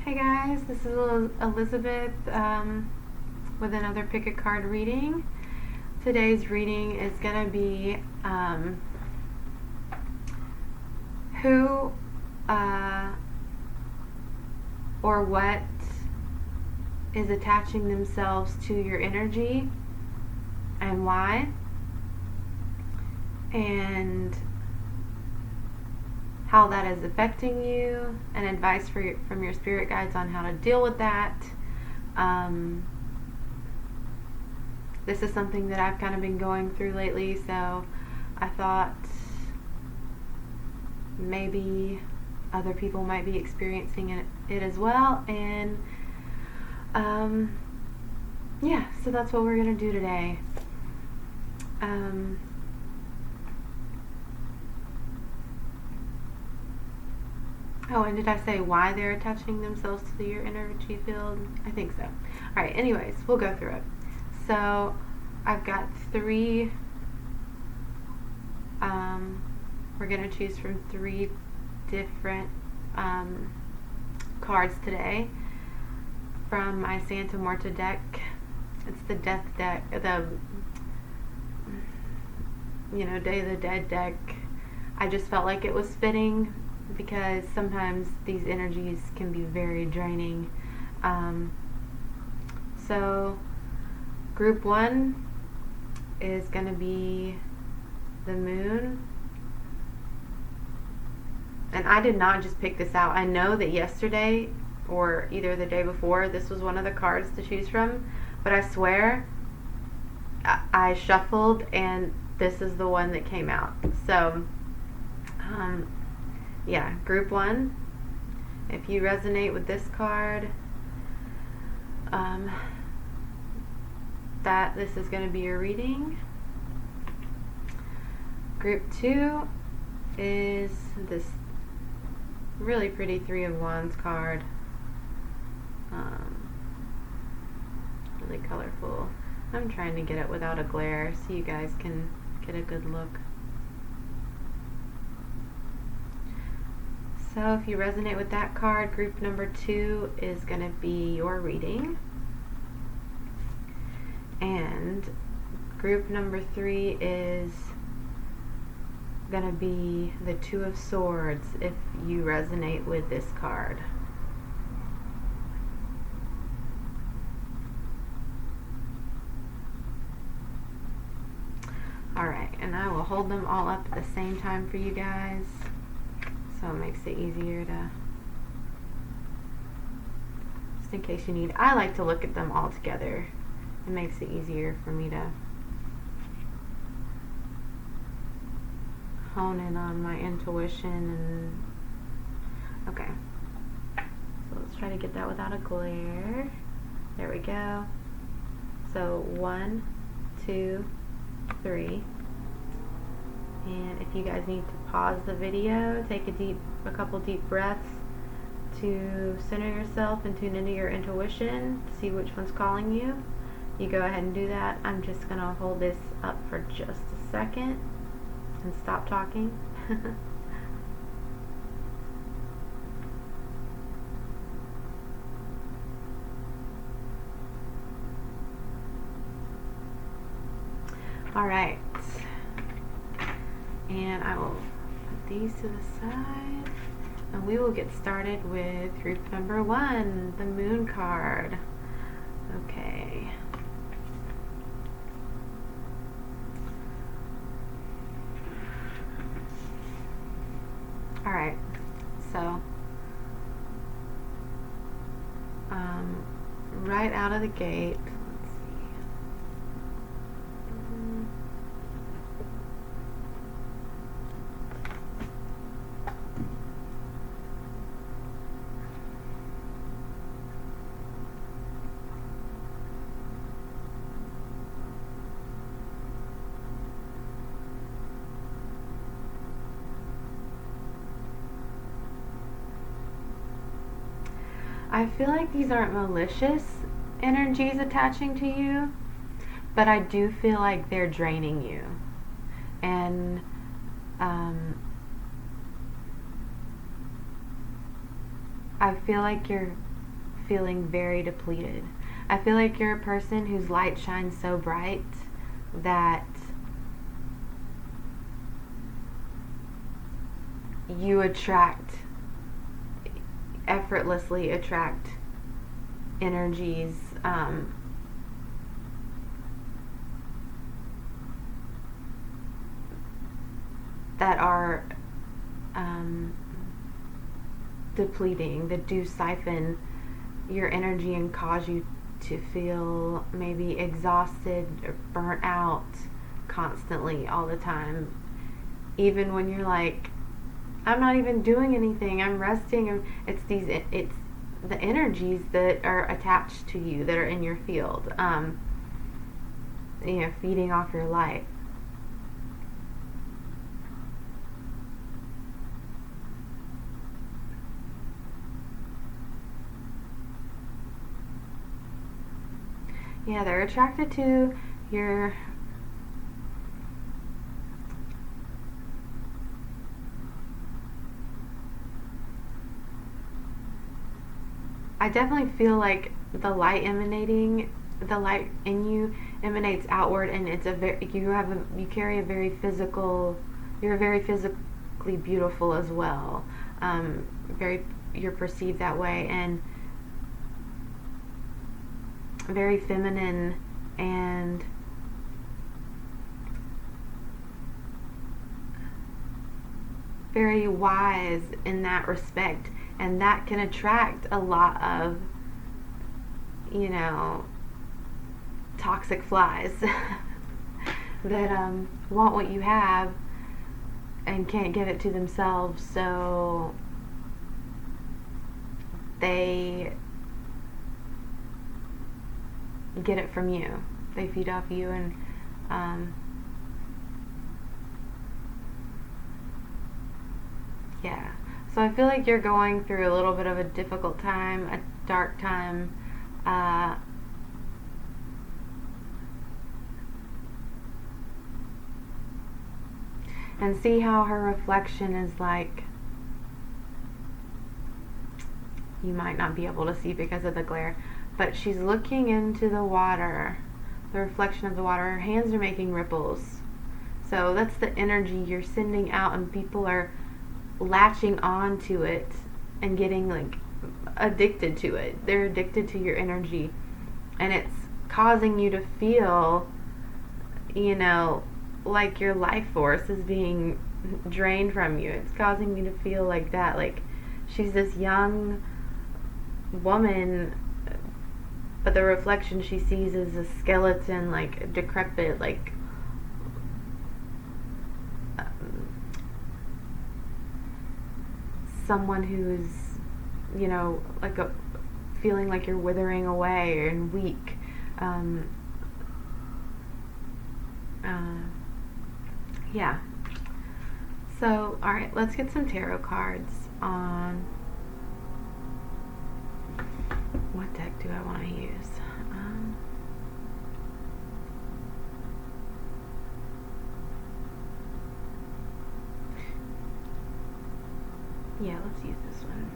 Hey guys, this is Elizabeth with another pick a card reading. Today's reading is going to be who or what is attaching themselves to your energy and why, and how that is affecting you, and advice from your spirit guides on how to deal with that. This is something that I've kind of been going through lately, so I thought maybe other people might be experiencing it as well. And yeah, so that's what we're going to do today. Oh, and did I say why they're attaching themselves to your energy field? I think so. Alright, anyways, we'll go through it. So, I've got three, we're going to choose from three different cards today from my Santa Muerta deck. It's the Death deck, the, Day of the Dead deck. I just felt like it was fitting because sometimes these energies can be very draining. So group one is going to be the moon. And I did not just pick this out. I know that yesterday or either the day before this was one of the cards to choose from, but I swear I shuffled and this is the one that came out. So yeah, group one, if you resonate with this card, this is going to be your reading. Group two is this really pretty Three of Wands card. Really colorful. I'm trying to get it without a glare so you guys can get a good look. So if you resonate with that card, group number two is going to be your reading. And group number three is going to be the Two of Swords if you resonate with this card. Alright, and I will hold them all up at the same time for you guys, so it makes it easier to, just in case you need. I like to look at them all together. It makes it easier for me to hone in on my intuition. And okay, so let's try to get that without a glare. There we go. So 1, 2, 3. And if you guys need to pause the video, take a couple deep breaths to center yourself and tune into your intuition, see which one's calling you. You go ahead and do that. I'm just going to hold this up for just a second and stop talking. Alright, and I will put these to the side, and we will get started with group number one, the Moon card. Okay. Alright, so right out of the gate, let's see. I feel like these aren't malicious energies attaching to you, but I do feel like they're draining you. And I feel like you're feeling very depleted. I feel like you're a person whose light shines so bright that you effortlessly attract energies that are depleting, that do siphon your energy and cause you to feel maybe exhausted or burnt out constantly all the time, even when you're like, I'm not even doing anything, I'm resting. It's the energies that are attached to you, that are in your field, feeding off your light. Yeah, they're attracted to your I definitely feel like the light in you emanates outward, and it's you carry a very physical, you're very physically beautiful as well. You're perceived that way, and very feminine and very wise in that respect, and that can attract a lot of toxic flies that want what you have and can't give it to themselves, so they get it from you. They feed off you, and yeah. So I feel like you're going through a little bit of a difficult time, a dark time. And see how her reflection is like, you might not be able to see because of the glare, but she's looking into the water, the reflection of the water. Her hands are making ripples. So that's the energy you're sending out, and people are latching on to it and getting like addicted to it. They're addicted to your energy, and it's causing you to feel, like your life force is being drained from you. It's causing you to feel like that, like she's this young woman, but the reflection she sees is a skeleton, like decrepit, like someone who's, like feeling like you're withering away and weak. Yeah. So, alright, let's get some tarot cards on what deck do I want to use. Yeah, let's use this one.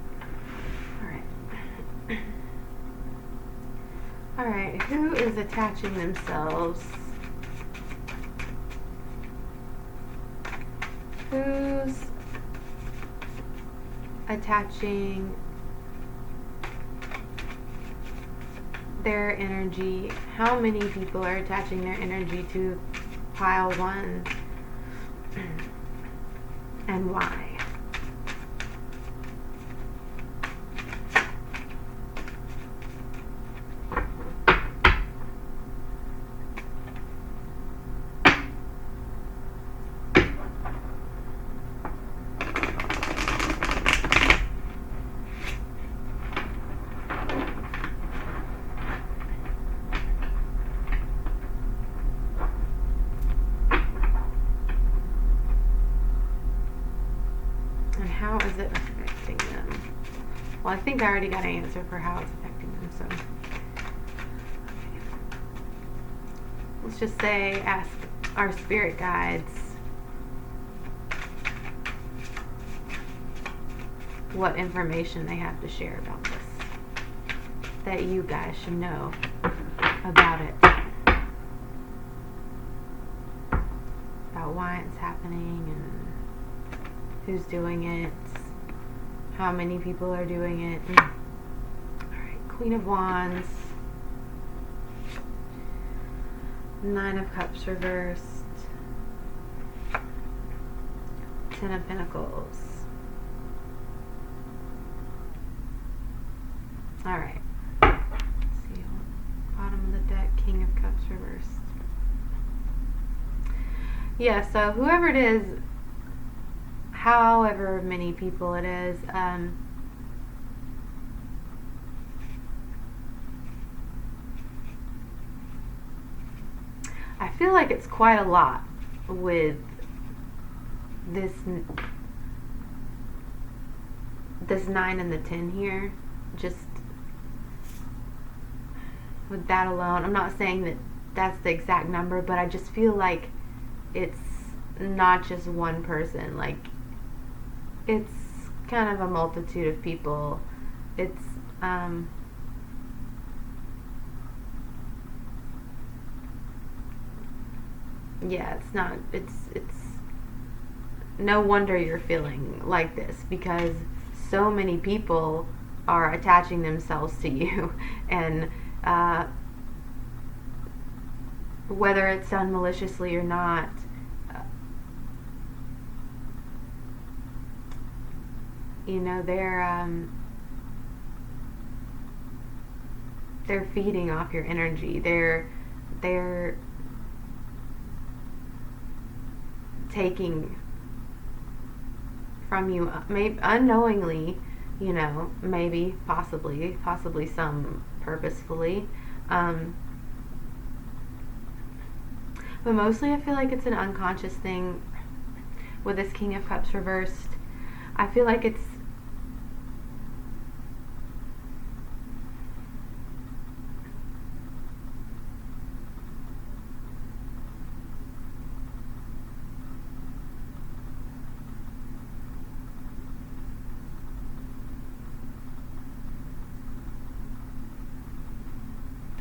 Alright, who is attaching themselves? Who's attaching their energy? How many people are attaching their energy to pile 1? And why? How is it affecting them? Well, I think I already got an answer for how it's affecting them, so let's just say, ask our spirit guides what information they have to share about this. that you guys should know about it. About why it's happening and who's doing it, how many people are doing it. Alright, Queen of Wands, Nine of Cups reversed, Ten of Pentacles. Alright, let's see, bottom of the deck, King of Cups reversed. Yeah, so whoever it is, however many people it is, I feel like it's quite a lot with this 9 and the 10 here. Just with that alone, I'm not saying that that's the exact number, but I just feel like it's not just one person. Like, it's kind of a multitude of people. It's yeah, it's no wonder you're feeling like this, because so many people are attaching themselves to you, and whether it's done maliciously or not, you know, they're feeding off your energy. They're taking from you, maybe unknowingly, you know, maybe, possibly some purposefully, but mostly I feel like it's an unconscious thing with this King of Cups reversed. I feel like it's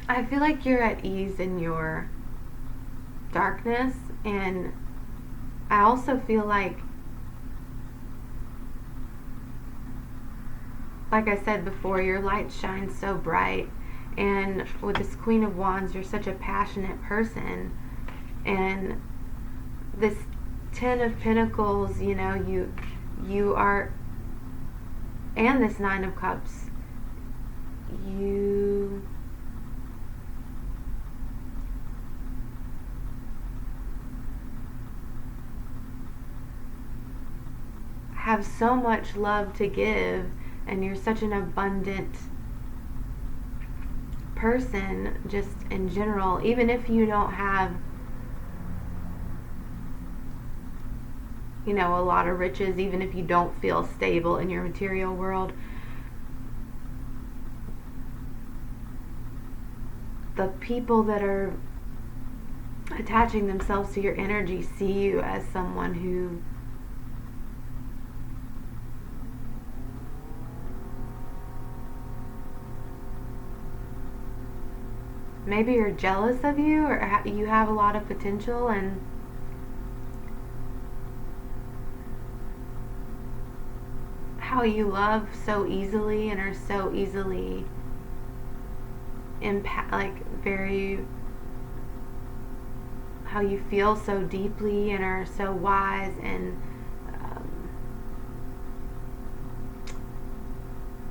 I feel like you're at ease in your darkness, and I also feel like I said before, your light shines so bright, and with this Queen of Wands, you're such a passionate person, and this Ten of Pentacles, you know, you are, and this Nine of Cups, you have so much love to give, and you're such an abundant person just in general. Even if you don't have, you know, a lot of riches, even if you don't feel stable in your material world, the people that are attaching themselves to your energy see you as someone who maybe you're jealous of you, or you have a lot of potential, and how you love so easily and are so easily how you feel so deeply and are so wise and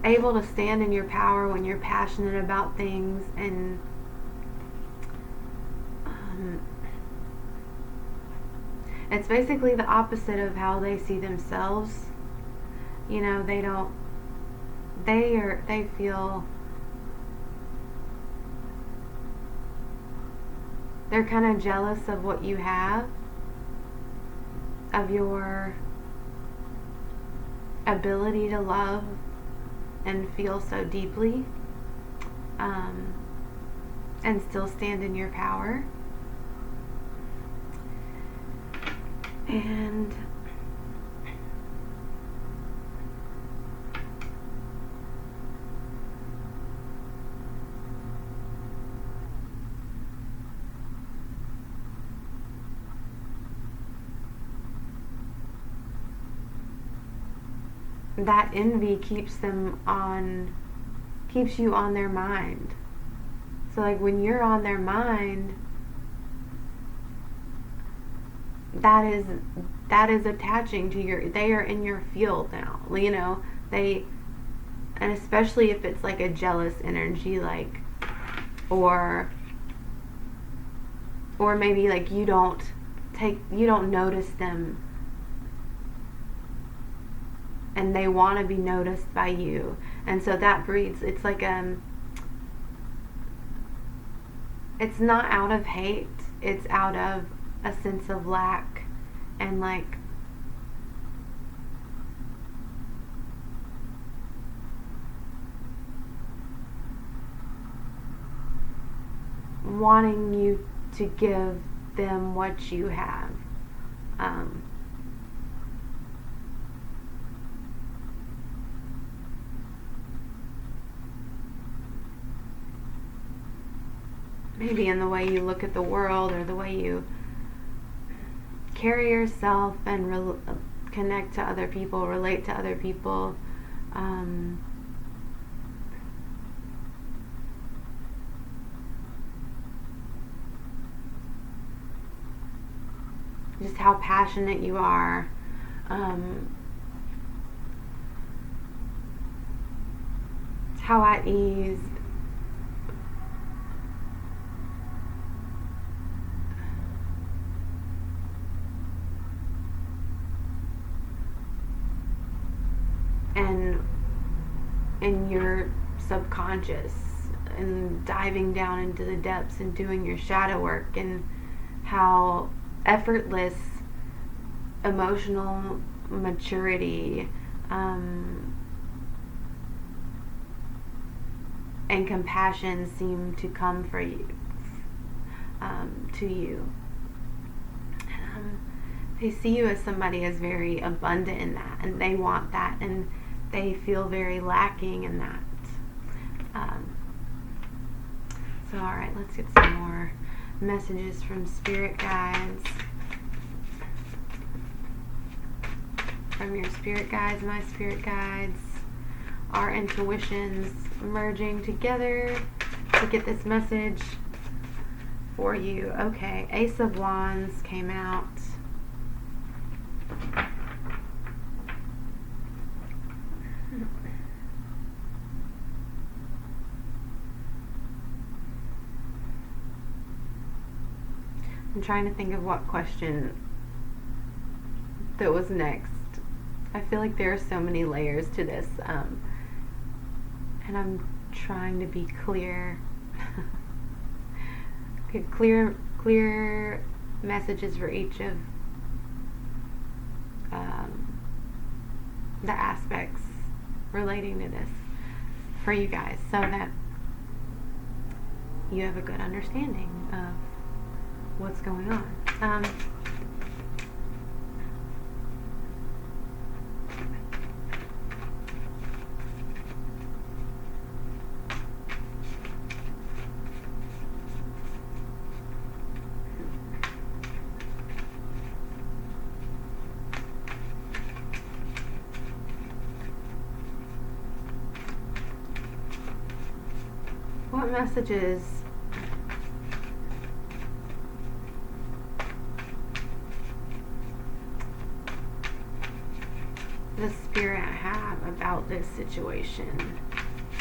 able to stand in your power when you're passionate about things, and it's basically the opposite of how they see themselves. You know, they feel they're kind of jealous of what you have, of your ability to love and feel so deeply, and still stand in your power. And that envy keeps you on their mind. So like when you're on their mind, that is attaching to they are in your field now, you know, and especially if it's like a jealous energy, like, or maybe like you don't notice them and they want to be noticed by you, and so that breeds, it's like it's not out of hate, it's out of a sense of lack and like wanting you to give them what you have. Maybe in the way you look at the world, or the way you carry yourself and connect to other people, relate to other people. Just how passionate you are. How at ease. And in your subconscious, and diving down into the depths and doing your shadow work, and how effortless emotional maturity and compassion seem to come for you, to you. They see you as somebody as very abundant in that, and they want that, and they feel very lacking in that. So alright, let's get some more messages from spirit guides. From your spirit guides, my spirit guides, our intuitions merging together to get this message for you. Okay, Ace of Wands came out. I'm trying to think of what question that was next. I feel like there are so many layers to this, and I'm trying to be clear. Okay, clear messages for each of the aspects relating to this for you guys, so that you have a good understanding of what's going on. What messages does Spirit have about this situation?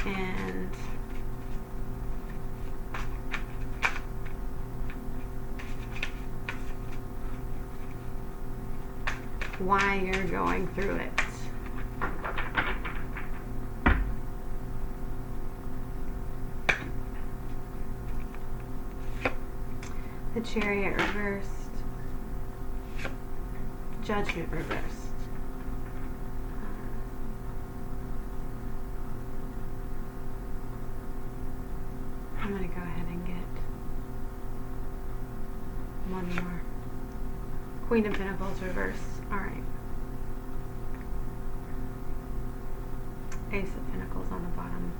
And why you're going through it? The Chariot reversed. Judgment reversed. I'm going to go ahead and get one more. Queen of Pentacles reversed. Alright. Ace of Pentacles on the bottom.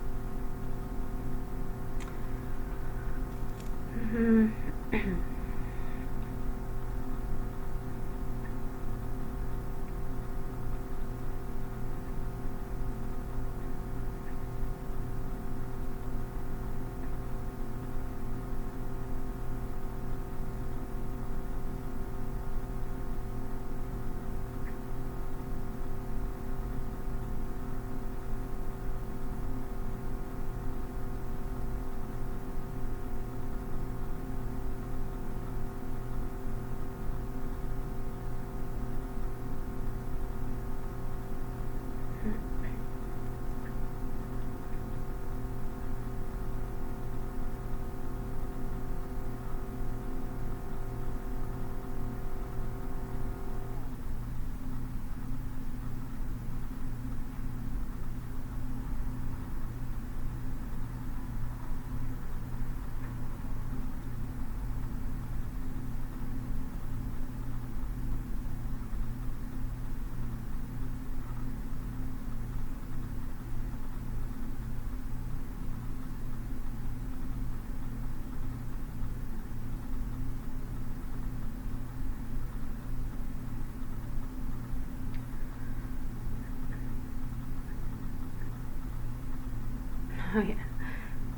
Oh yeah,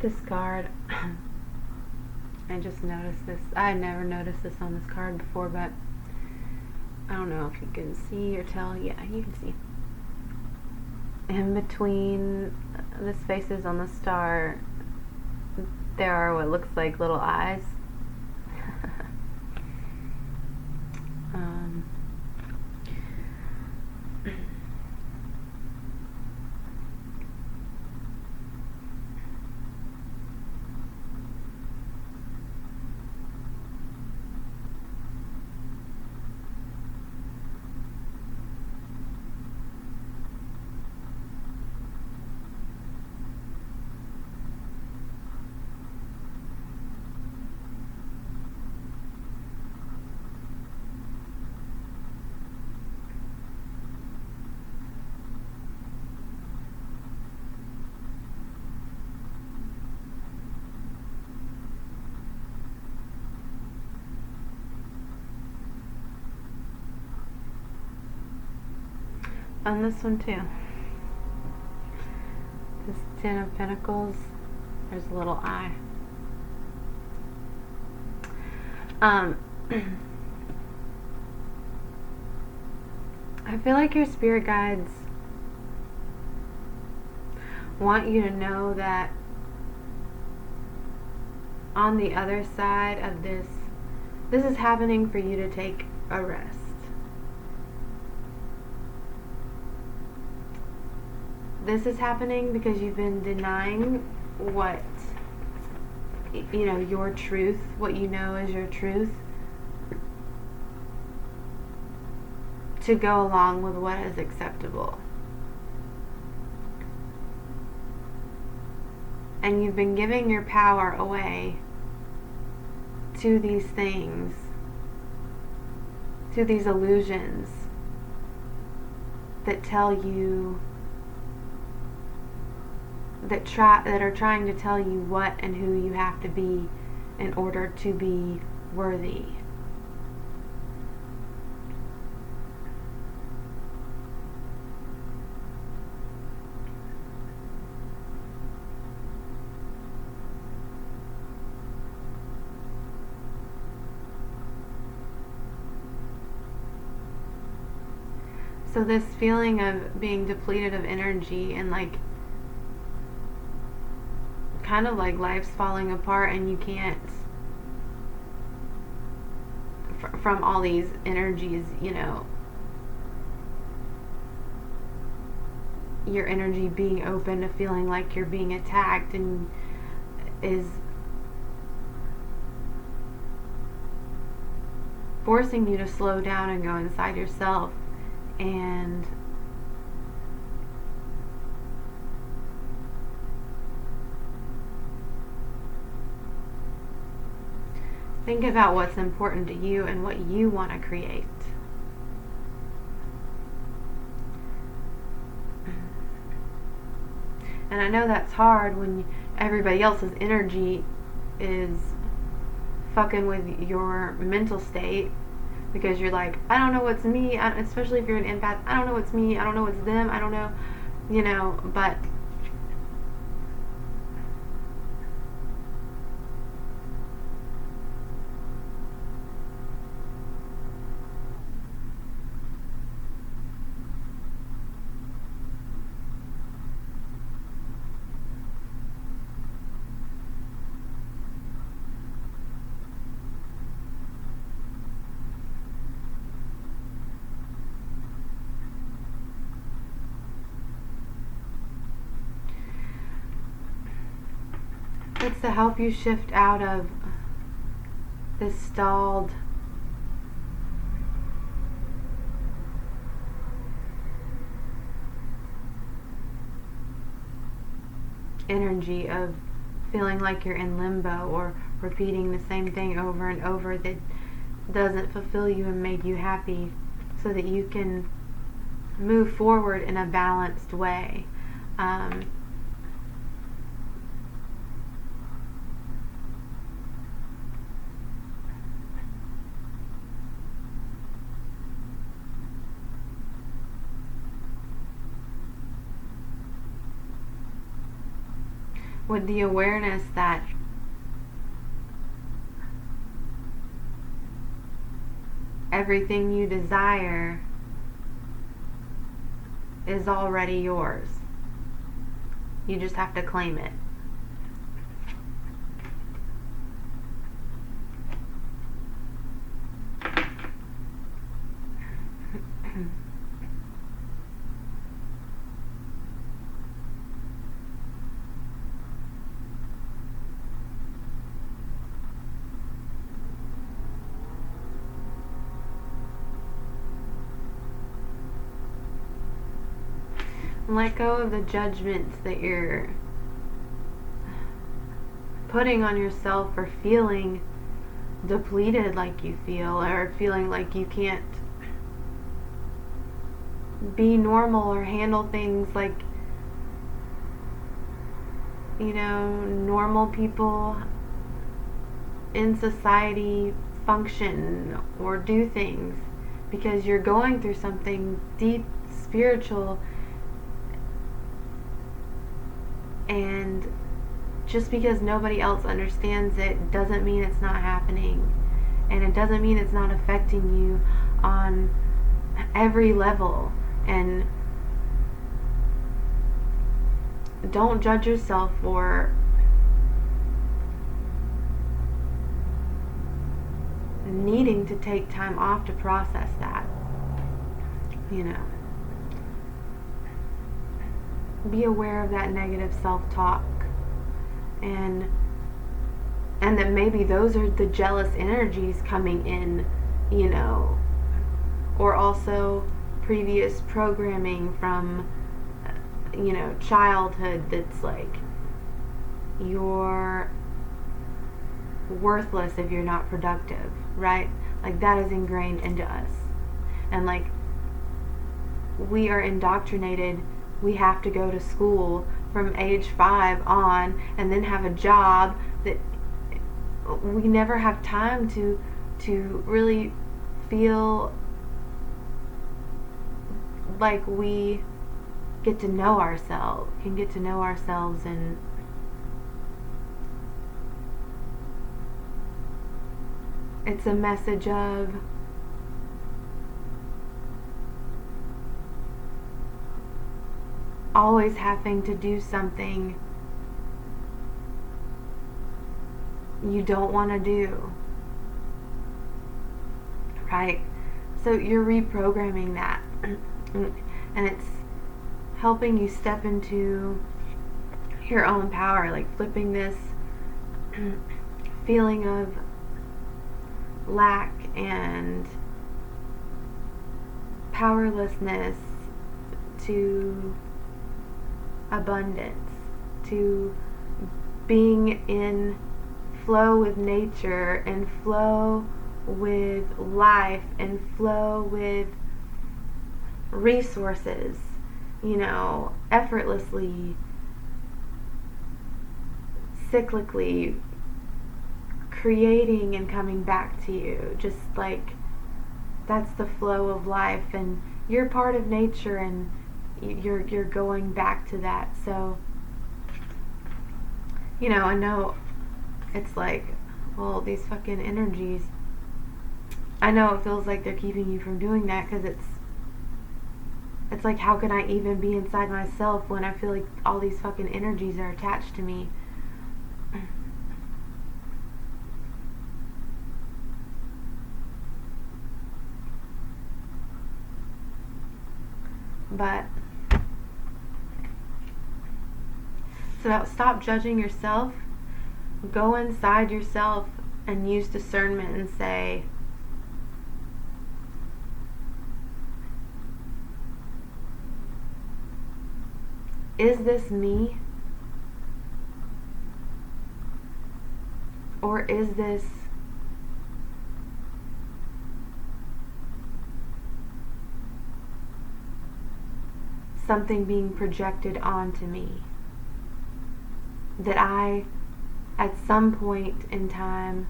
this card, I just noticed this. I never noticed this on this card before, but I don't know if you can see or tell. Yeah, you can see. In between the spaces on the star, there are what looks like little eyes. um, on this one too. This Ten of Pentacles, there's a little eye. I feel like your spirit guides want you to know that on the other side of this is happening for you to take a rest. This is happening because you've been denying what, you know, your truth, what you know is your truth, to go along with what is acceptable. And you've been giving your power away to these things, to these illusions that tell you, that are trying to tell you what and who you have to be in order to be worthy. So this feeling of being depleted of energy and like kind of like life's falling apart and you can't, from all these energies, you know, your energy being open to feeling like you're being attacked and is forcing you to slow down and go inside yourself and think about what's important to you and what you want to create. And I know that's hard when everybody else's energy is fucking with your mental state, because you're like, I don't know what's me, especially if you're an empath, I don't know what's me, I don't know what's them, I don't know, you know, but it's to help you shift out of this stalled energy of feeling like you're in limbo or repeating the same thing over and over that doesn't fulfill you and make you happy, so that you can move forward in a balanced way. with the awareness that everything you desire is already yours. You just have to claim it. Let go of the judgments that you're putting on yourself for feeling depleted like you feel, or feeling like you can't be normal or handle things like, normal people in society function or do things, because you're going through something deep spiritual. And just because nobody else understands it doesn't mean it's not happening. And it doesn't mean it's not affecting you on every level. And don't judge yourself for needing to take time off to process that. Be aware of that negative self-talk, and that maybe those are the jealous energies coming in, or also previous programming from childhood that's like, you're worthless if you're not productive, right? Like, that is ingrained into us, and like, we are indoctrinated. We have to go to school from age 5 on, and then have a job that we never have time to really feel like we can get to know ourselves, and it's a message of always having to do something you don't want to do, right? So you're reprogramming that, and it's helping you step into your own power, like flipping this feeling of lack and powerlessness to abundance, to being in flow with nature, and flow with life, and flow with resources, effortlessly, cyclically creating and coming back to you. Just like, that's the flow of life, and you're part of nature, and you're going back to that. So I know it's like, well, these fucking energies, I know it feels like they're keeping you from doing that, because it's like, how can I even be inside myself when I feel like all these fucking energies are attached to me? But it's about stop judging yourself, go inside yourself, and use discernment and say, is this me? Or is this something being projected onto me that I, at some point in time,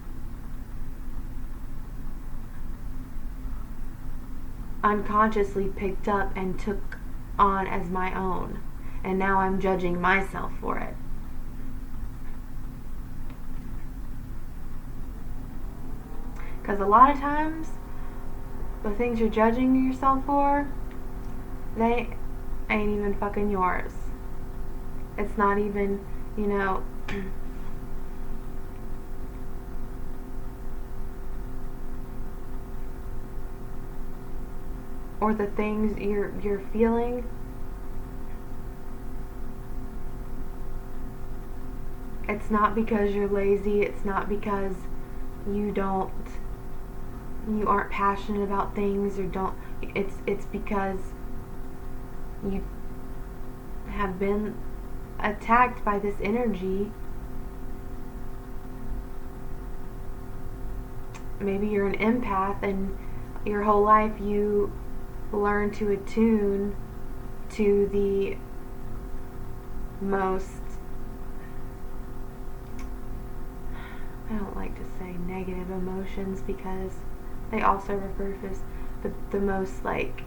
unconsciously picked up and took on as my own, and now I'm judging myself for it? Because a lot of times, the things you're judging yourself for, they ain't even fucking yours. It's not even, you know, or the things you're feeling, it's not because you're lazy, it's not because you aren't passionate about things or don't, it's because you have been attacked by this energy. Maybe you're an empath and your whole life you learn to attune to the most, I don't like to say negative emotions because they also refer to as the most like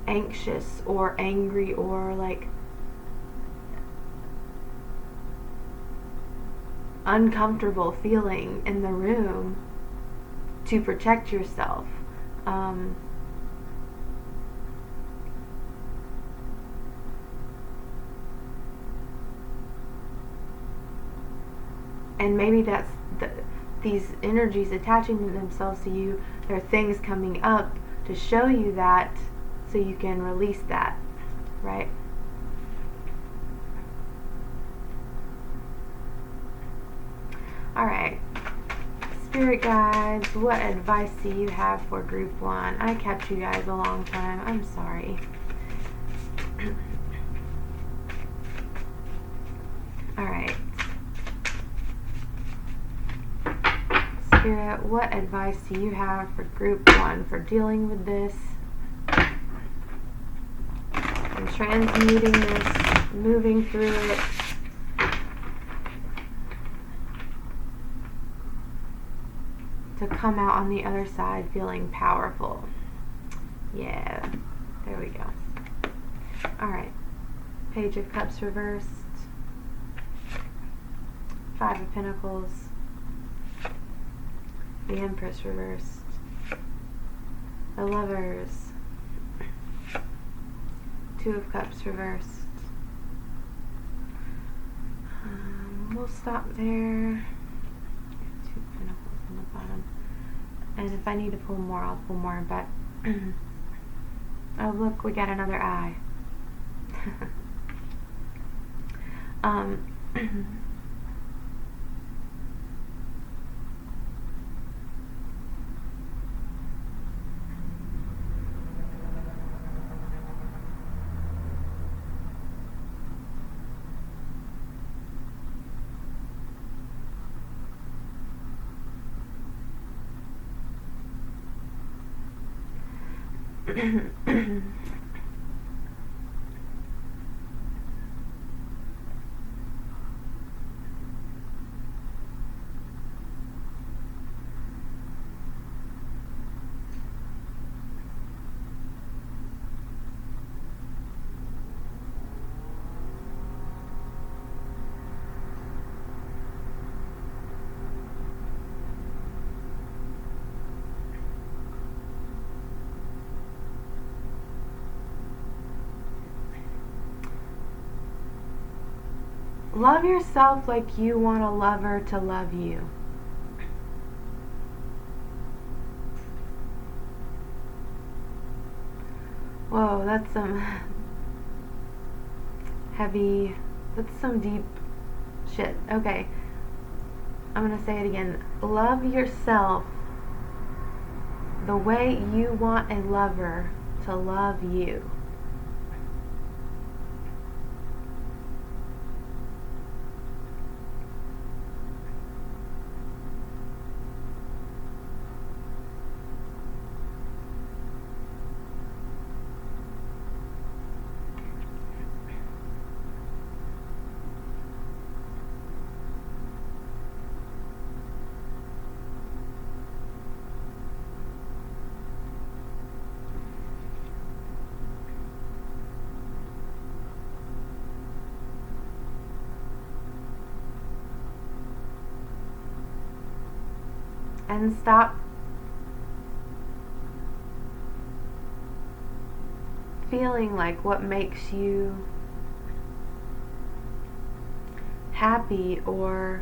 anxious or angry or like uncomfortable feeling in the room to protect yourself. And maybe that's these energies attaching themselves to you. There are things coming up to show you that so you can release that, right? Alright, Spirit guides, what advice do you have for group 1? I kept you guys a long time, I'm sorry. Alright. Spirit, what advice do you have for group 1 for dealing with this and transmuting this, moving through it, to come out on the other side feeling powerful? Yeah, there we go. Alright, Page of Cups reversed, 5 of Pentacles, the Empress reversed, the Lovers, 2 of Cups reversed. We'll stop there. 2 Pentacles on the bottom. And if I need to pull more, I'll pull more, but oh look, we got another eye. Love yourself like you want a lover to love you. Whoa, that's some heavy, that's some deep shit. Okay, I'm gonna say it again. Love yourself the way you want a lover to love you. And stop feeling like what makes you happy or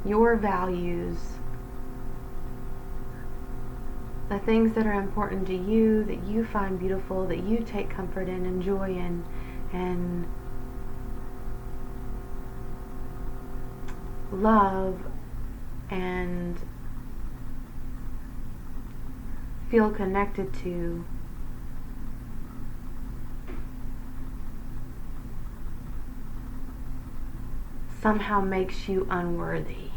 your values, the things that are important to you, that you find beautiful, that you take comfort in and joy in, and love and feel connected to, somehow makes you unworthy.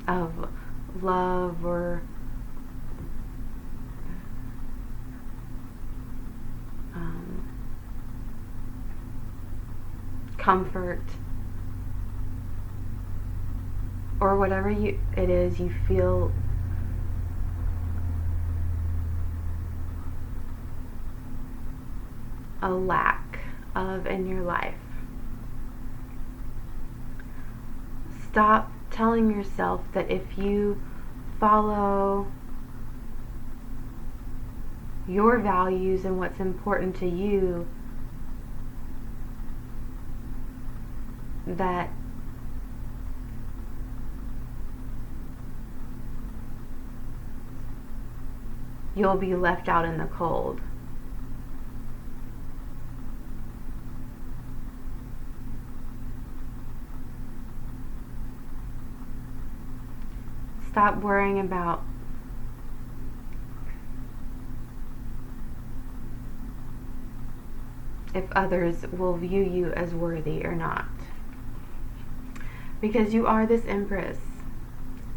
Of love or comfort, or whatever it is you feel a lack of in your life. Stop telling yourself that if you follow your values and what's important to you, that you'll be left out in the cold. Stop worrying about if others will view you as worthy or not. Because you are this Empress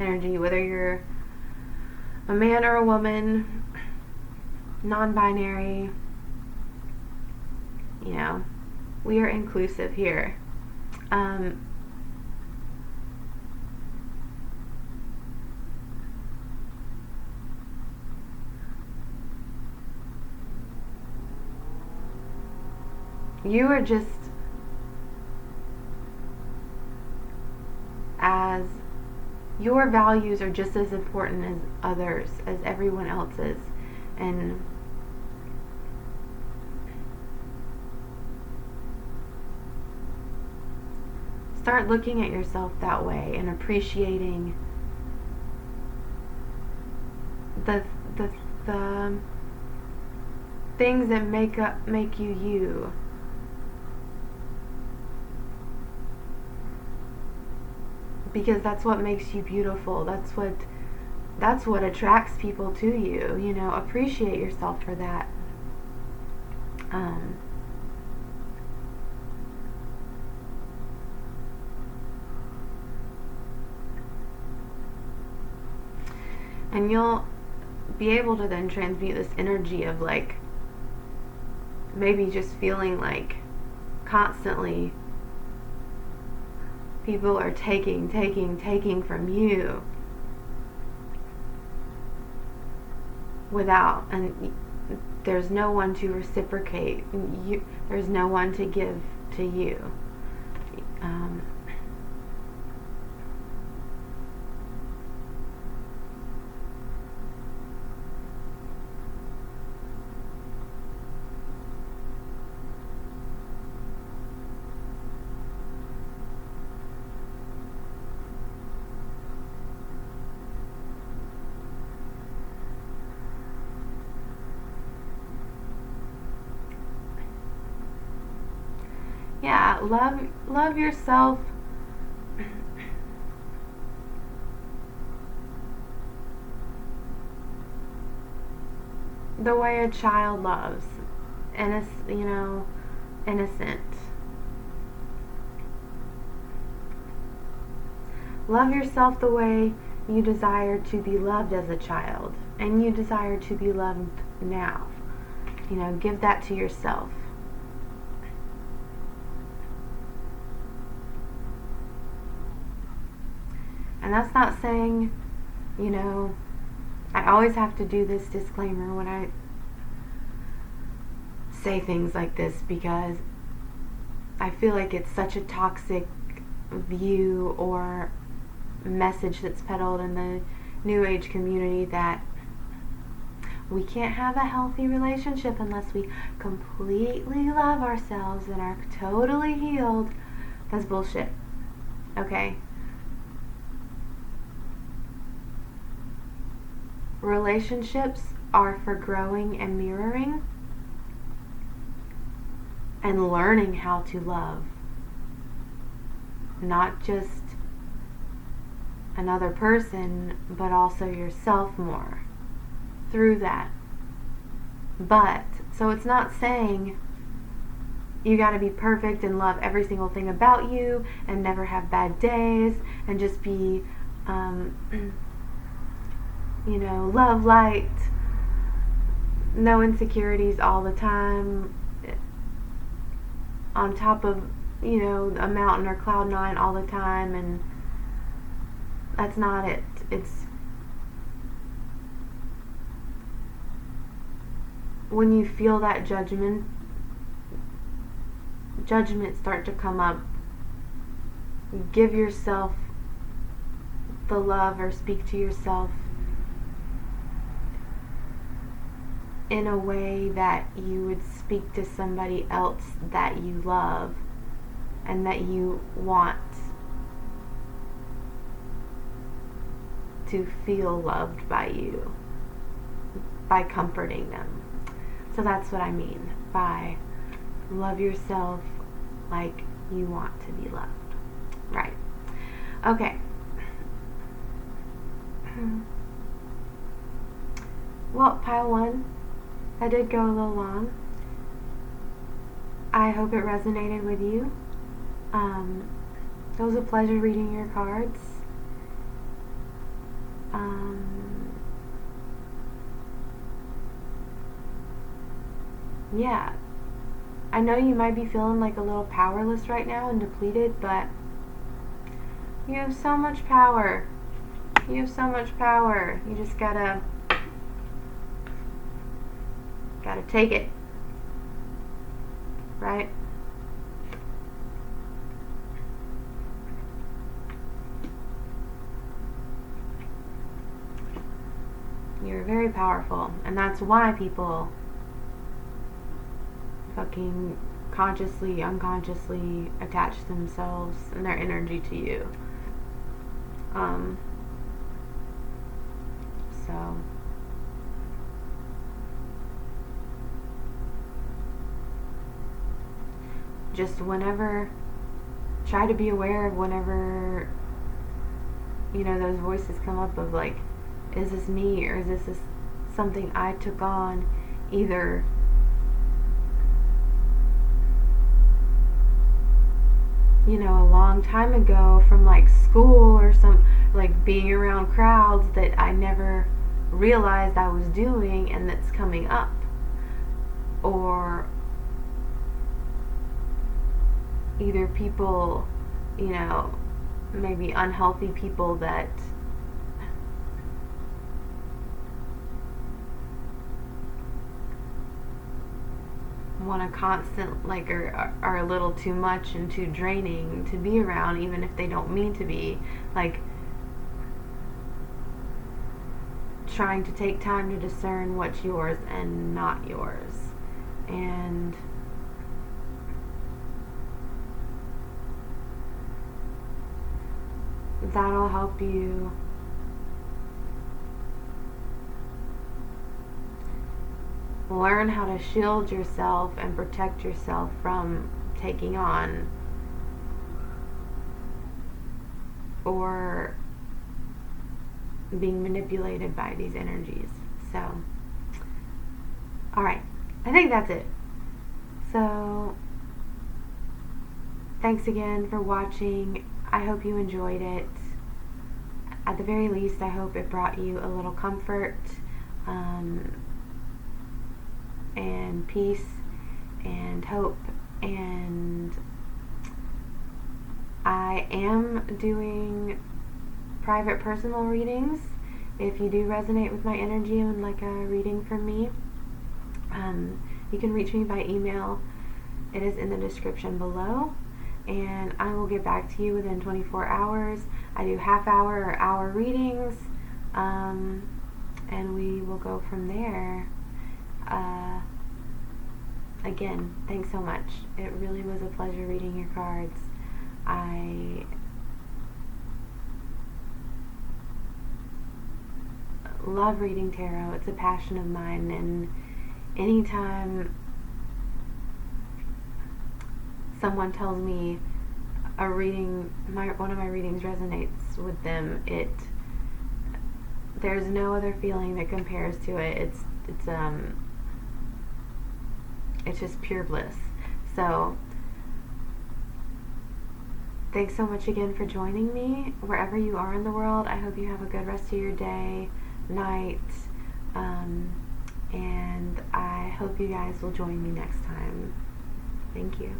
energy, whether you're a man or a woman, non-binary, you know, we are inclusive here. You are just as, your values are just as important as others, as everyone else's. And start looking at yourself that way and appreciating the things that make you you. Because that's what makes you beautiful. That's what attracts people to you. You know, appreciate yourself for that. And you'll be able to then transmute this energy of like, maybe just feeling like constantly people are taking from you without, and there's no one to reciprocate. There's no one to give to you. Yeah, love yourself. The way a child loves, innocent. Love yourself the way you desire to be loved as a child, and you desire to be loved now. You know, give that to yourself. And that's not saying, you know, I always have to do this disclaimer when I say things like this, because I feel like it's such a toxic view or message that's peddled in the New Age community that we can't have a healthy relationship unless we completely love ourselves and are totally healed. That's bullshit. Okay? Relationships are for growing and mirroring and learning how to love. Not just another person, but also yourself more through that. But, so it's not saying you gotta be perfect and love every single thing about you and never have bad days and just be, you know, love light, no insecurities all the time, on top of, you know, a mountain or cloud nine all the time. And that's not it. It's when you feel that judgment start to come up, give yourself the love, or speak to yourself in a way that you would speak to somebody else that you love and that you want to feel loved by you, by comforting them. So that's what I mean by love yourself like you want to be loved. Right. Okay. Well, pile one, I did go a little long. I hope it resonated with you. It was a pleasure reading your cards. Yeah, I know you might be feeling like a little powerless right now and depleted, but you have so much power. You have so much power. You just gotta take it. Right? You're very powerful, and that's why people fucking consciously, unconsciously attach themselves and their energy to you. So just whenever, try to be aware of whenever, you know, those voices come up of like, is this me, or is this something I took on either you know, a long time ago from like school or some, like being around crowds that I never realized I was doing and that's coming up. Or either people, you know, maybe unhealthy people that want to constant, like, are a little too much and too draining to be around, even if they don't mean to be, like trying to take time to discern what's yours and not yours. And that'll help you learn how to shield yourself and protect yourself from taking on or being manipulated by these energies. So, alright, I think that's it. So, thanks again for watching. I hope you enjoyed it. At the very least, I hope it brought you a little comfort, and peace and hope. And I am doing private personal readings, if you do resonate with my energy and would like a reading from me, you can reach me by email. It is in the description below, and I will get back to you within 24 hours. I do half-hour or hour readings, and we will go from there. Again, thanks so much. It really was a pleasure reading your cards. I love reading tarot. It's a passion of mine, and anytime someone tells me a reading, one of my readings resonates with them, there's no other feeling that compares to it. It's just pure bliss. So thanks so much again for joining me wherever you are in the world. I hope you have a good rest of your day, night, and I hope you guys will join me next time. Thank you.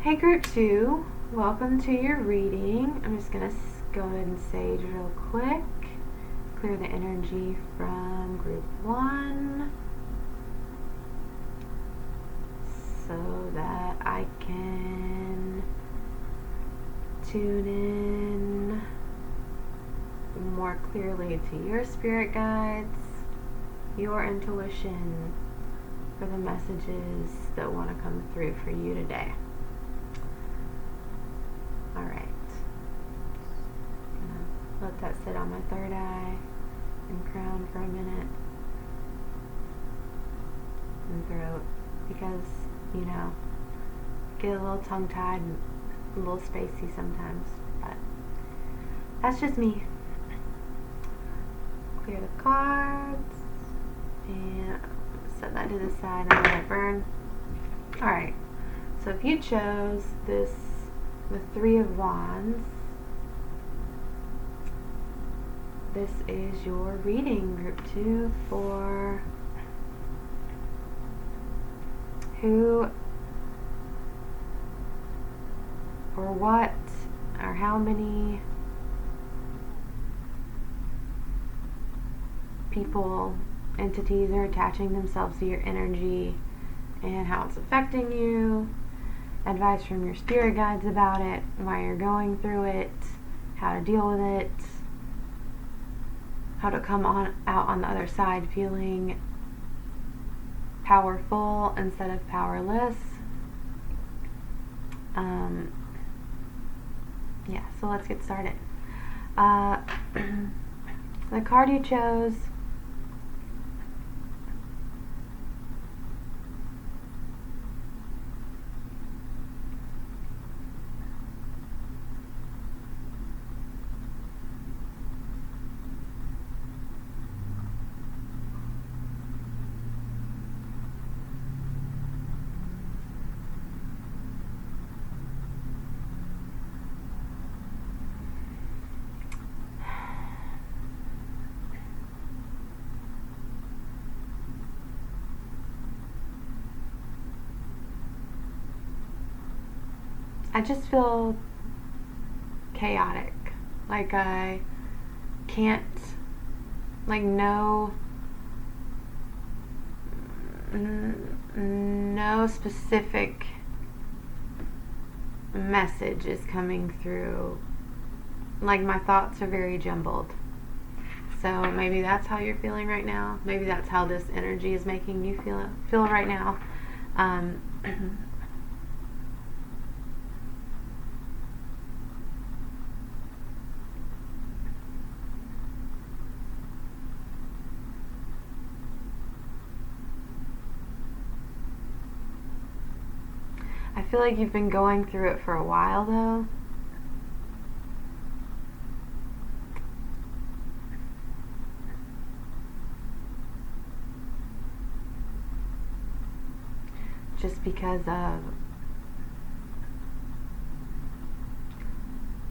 Hey Group 2, welcome to your reading. I'm just going to go ahead and sage real quick, clear the energy from Group 1 so that I can tune in more clearly to your spirit guides, your intuition for the messages that want to come through for you today. Alright, gonna let that sit on my third eye and crown for a minute, and throat, because, you know, get a little tongue-tied and a little spacey sometimes, but that's just me. Clear the cards, and set that to the side and let it burn. Alright, so if you chose the Three of Wands, this is your reading, Group 2, for who or what or how many people, entities are attaching themselves to your energy and how it's affecting you. Advice from your spirit guides about it, why you're going through it, how to deal with it, how to come out on the other side feeling powerful instead of powerless. Yeah, so let's get started. The card you chose I just feel chaotic, like I can't, like no specific message is coming through, like my thoughts are very jumbled. So maybe that's how you're feeling right now. Maybe that's how this energy is making you feel right now. I feel like you've been going through it for a while though. just because of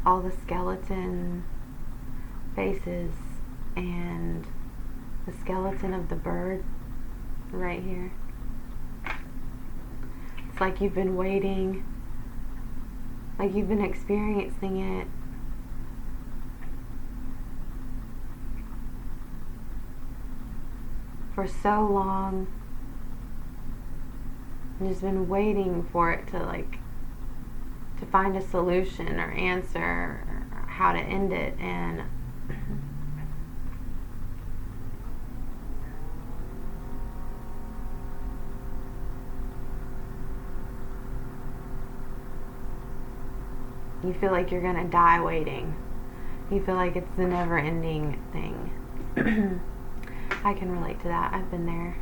all the skeleton faces and the skeleton of the bird right here. It's like you've been waiting, like you've been experiencing it for so long, and just been waiting for it to find a solution or answer or how to end it. And you feel like you're gonna die waiting. You feel like it's the never-ending thing. I can relate to that. I've been there.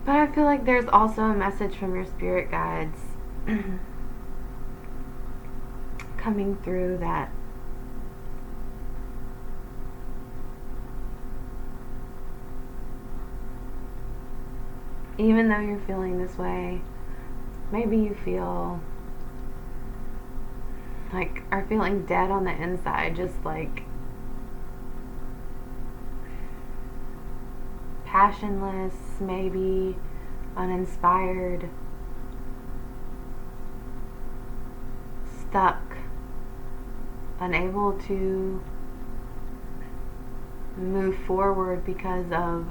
But I feel like there's also a message from your spirit guides coming through that even though you're feeling this way, maybe you feel like are feeling dead on the inside, just like passionless, maybe uninspired, stuck, unable to move forward because of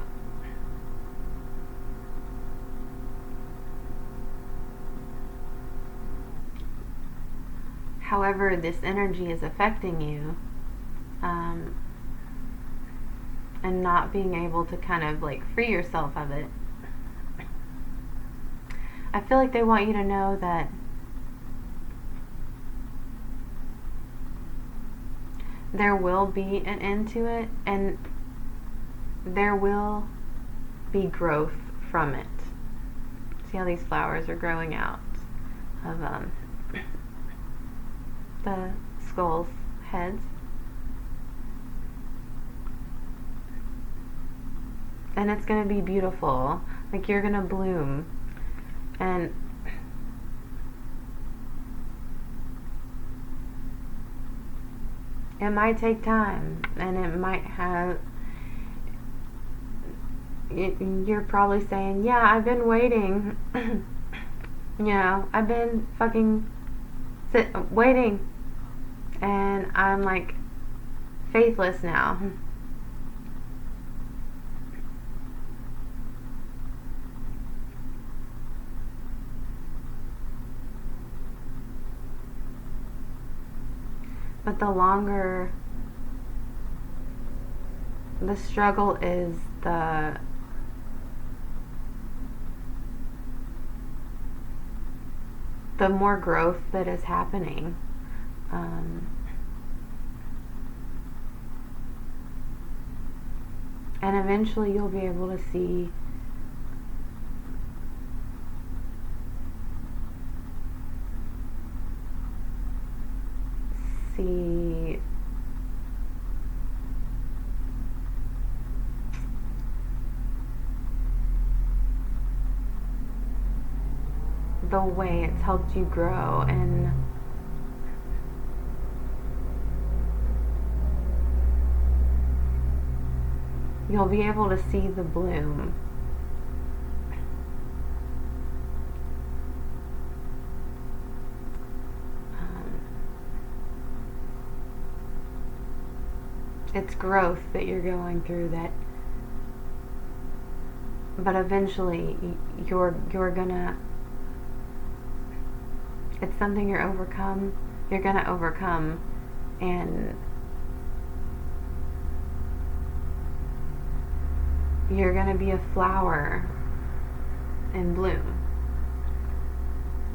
however this energy is affecting you, and not being able to kind of like free yourself of it. I feel like they want you to know that there will be an end to it, and there will be growth from it. See how these flowers are growing out of the skull's heads. And it's going to be beautiful. Like you're going to bloom. And it might take time. And it might have... You're probably saying, yeah, I've been waiting. You know, I've been fucking waiting. And I'm like faithless now. But the longer the struggle is, the more growth that is happening. And eventually you'll be able to see the way it's helped you grow, and you'll be able to see the bloom. It's growth that you're going through, but eventually you're gonna, it's something you're gonna overcome, and you're going to be a flower in bloom.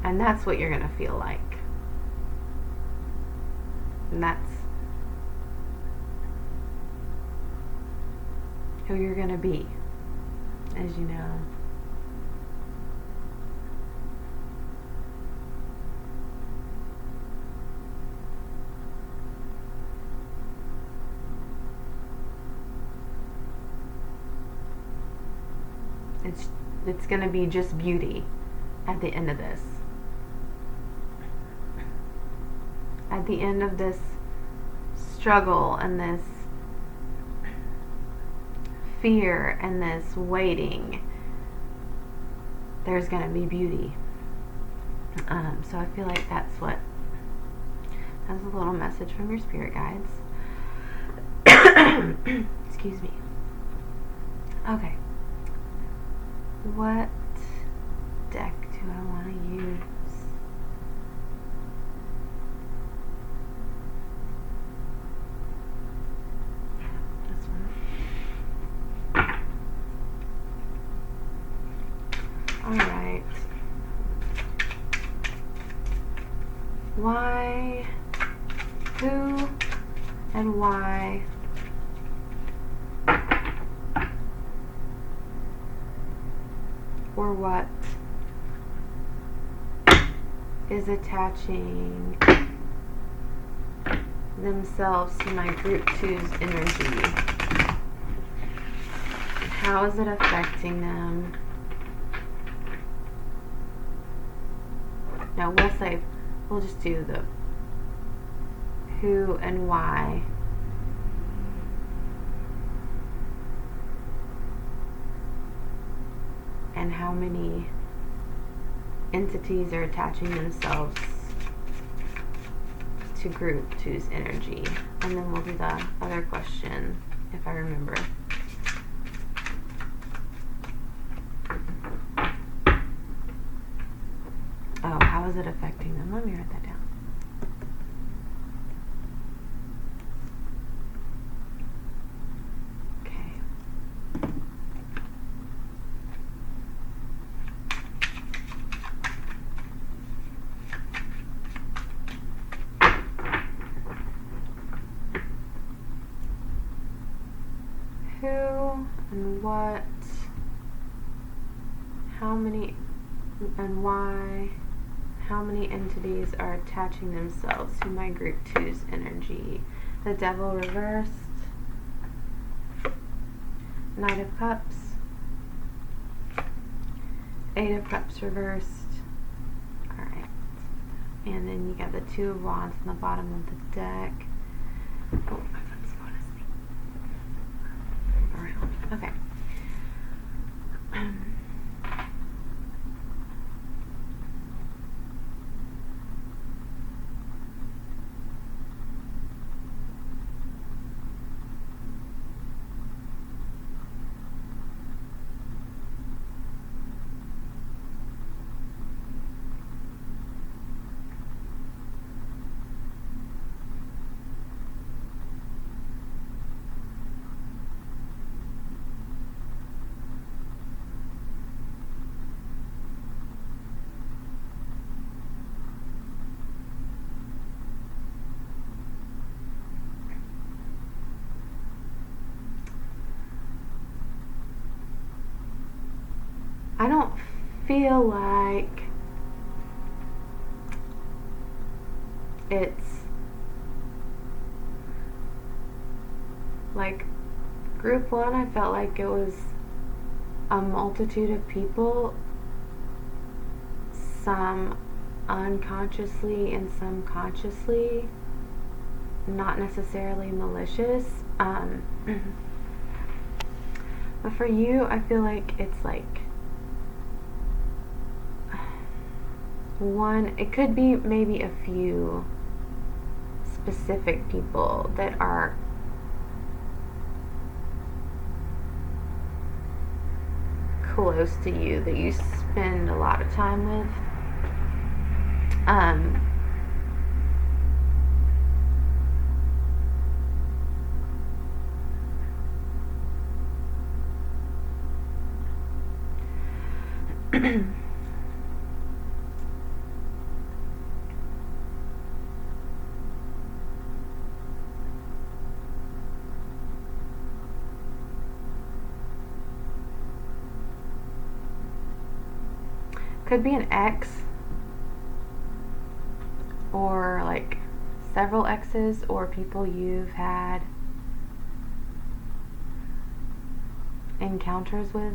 And that's what you're going to feel like. And that's who you're going to be, as you know. It's going to be just beauty at the end of this. At the end of this struggle and this fear and this waiting, there's going to be beauty. So I feel like that's a little message from your spirit guides. Excuse me. Okay. What deck do I want to use? This one. Alright. Why, who, and why or what is attaching themselves to my group 2's energy? How is it affecting them? No, we'll just do the who and why. And how many entities are attaching themselves to group 2's energy. And then we'll do the other question, if I remember. Oh, how is it affecting them? Let me write that down. Who and what, how many and why, how many entities are attaching themselves to my group 2's energy? The Devil reversed, Knight of Cups, 8 of Cups reversed. Alright. And then you got the 2 of Wands on the bottom of the deck. Oh, my foot's going to sleep. Around. Okay. I don't feel like it's like group 1. I felt like it was a multitude of people, some unconsciously and some consciously, not necessarily malicious. But for you, I feel like it's like one, it could be maybe a few specific people that are close to you, that you spend a lot of time with. Could be an ex, or like several exes, or people you've had encounters with.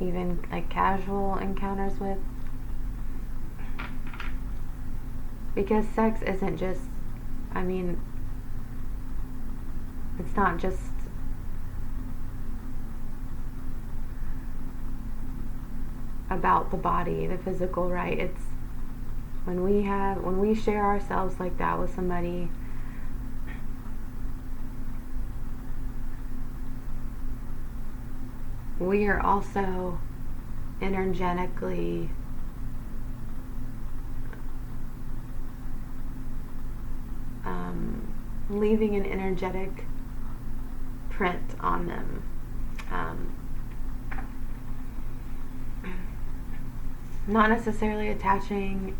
Even like casual encounters with. Because sex isn't just, I mean, it's not just about the body, the physical, right? It's when we share ourselves like that with somebody, we are also energetically leaving an energetic print on them. Not necessarily attaching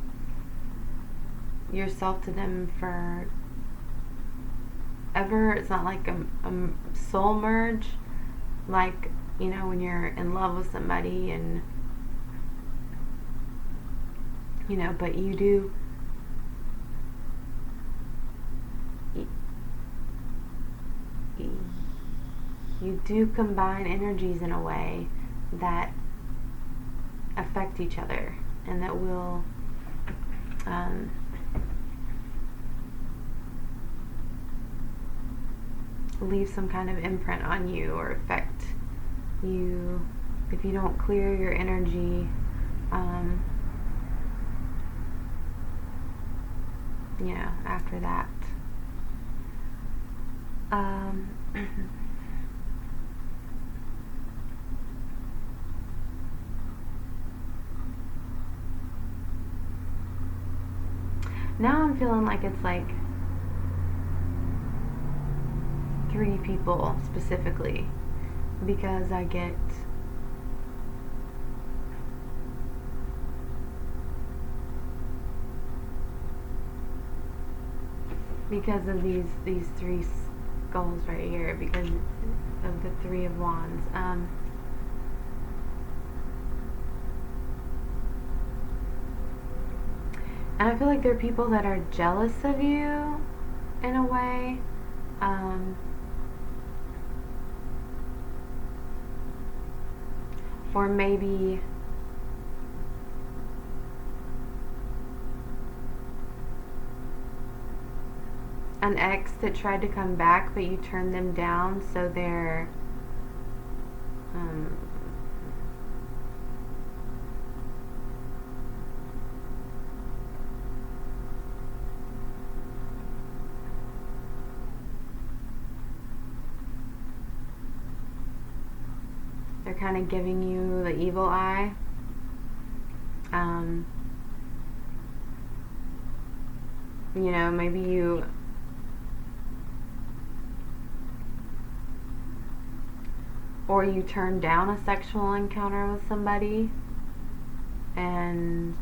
yourself to them for ever. It's not like a soul merge, like, you know, when you're in love with somebody, and you know, but you do combine energies in a way that affect each other, and that will leave some kind of imprint on you, or affect you if you don't clear your energy. You know, after that. Now I'm feeling like it's like 3 people specifically, because I get because of these 3 skulls right here, because of the 3 of Wands. And I feel like there are people that are jealous of you in a way. Or maybe an ex that tried to come back, but you turned them down, so they're kind of giving you the evil eye. You know, maybe you turned down a sexual encounter with somebody, and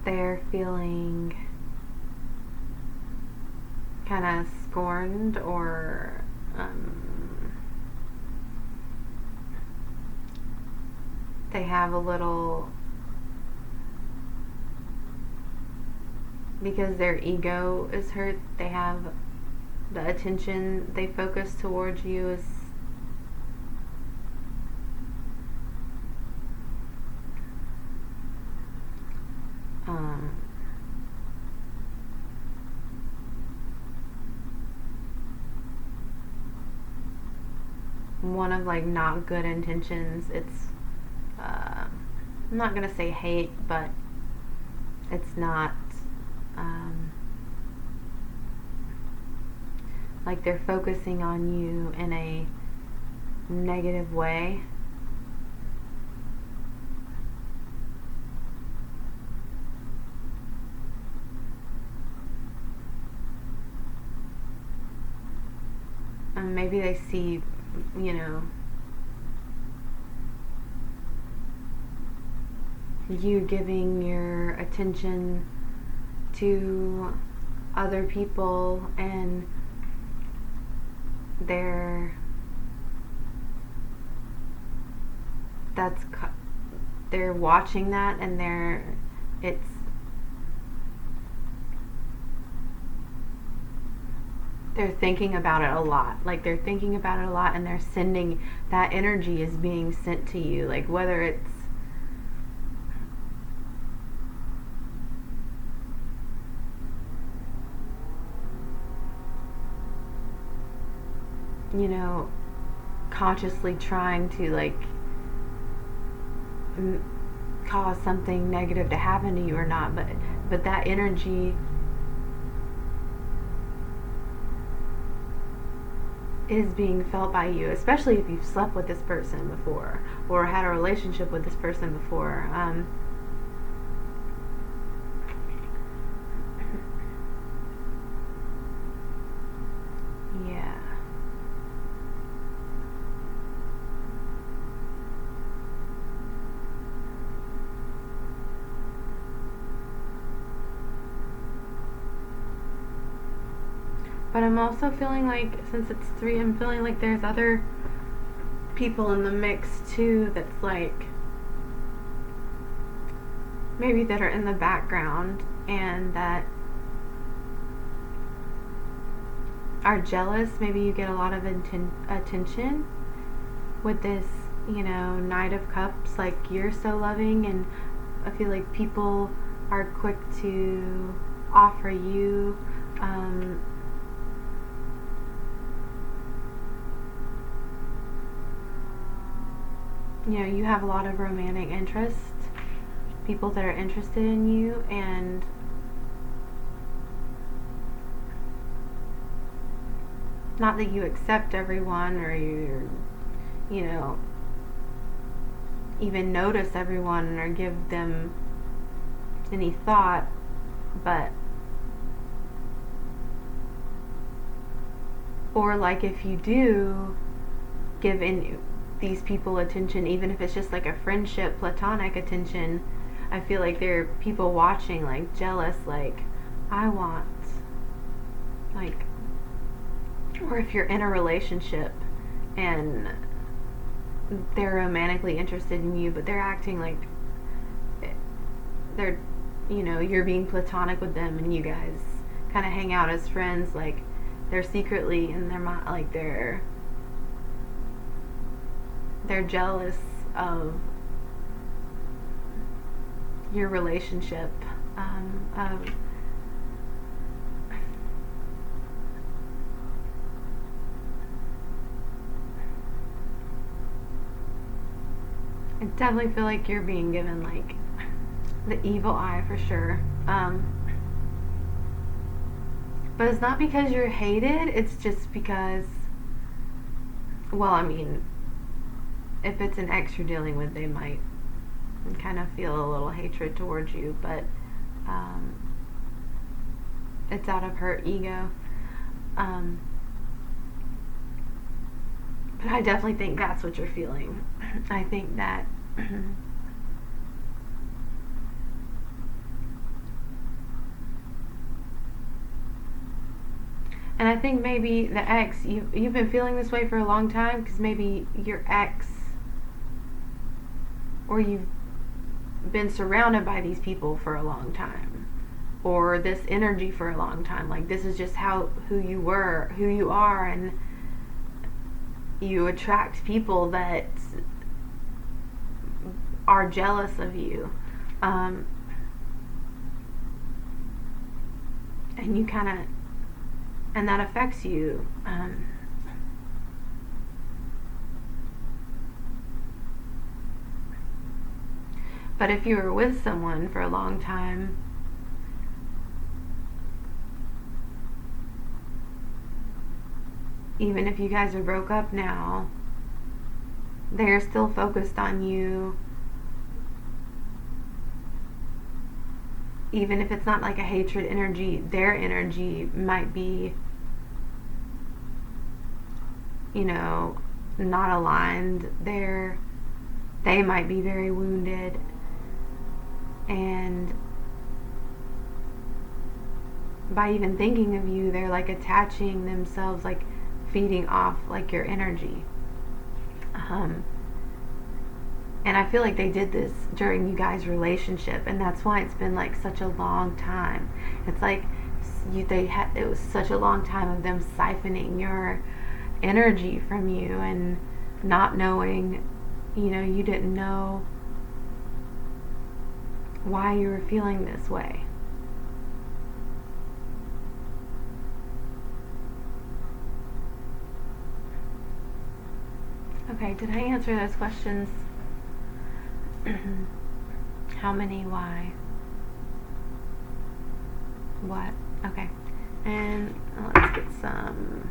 they're feeling kind of scorned, or they have a little, because their ego is hurt, they have the attention they focus towards you is one of like not good intentions. It's I'm not gonna say hate, but it's not like they're focusing on you in a negative way. Maybe they see, you know, you giving your attention to other people, and they're watching that, and they're thinking about it a lot. Like, they're thinking about it a lot, and they're sending, that energy is being sent to you. Like, whether it's, you know, consciously trying to, like, cause something negative to happen to you or not, but that energy is being felt by you, especially if you've slept with this person before or had a relationship with this person before. Yeah. But I'm also feeling like, since it's 3, I'm feeling like there's other people in the mix too, that's like, maybe that are in the background and that are jealous. Maybe you get a lot of attention with this, you know, Knight of Cups. Like, you're so loving, and I feel like people are quick to offer you you know, you have a lot of romantic interest, people that are interested in you, and not that you accept everyone, or you know, even notice everyone or give them any thought, but, or like, if you do give these people attention, even if it's just like a friendship, platonic attention, I feel like there are people watching, like, jealous, like, I want, like, or if you're in a relationship and they're romantically interested in you, but they're acting like they're, you know, you're being platonic with them, and you guys kind of hang out as friends, like, they're secretly in their mind, like, they're jealous of your relationship. I definitely feel like you're being given, like, the evil eye for sure. But it's not because you're hated, it's just because, well, I mean, if it's an ex you're dealing with, they might kind of feel a little hatred towards you, but it's out of her ego. But I definitely think that's what you're feeling. I think that and I think maybe the ex, you've been feeling this way for a long time, because maybe your ex, or you've been surrounded by these people for a long time, or this energy for a long time. Like, this is just who you are, and you attract people that are jealous of you, and you kind of, and that affects you. But if you were with someone for a long time, even if you guys are broke up now, they're still focused on you. Even if it's not like a hatred energy, their energy might be you know, not aligned. They might be very wounded, and by even thinking of you, they're like attaching themselves, like feeding off like your energy. And I feel like they did this during you guys' relationship, and that's why it's been like such a long time. It's like it was such a long time of them siphoning your energy from you and not knowing, you know, you didn't know why you were feeling this way. Okay, did I answer those questions? How many, why, what? Okay, and let's get some.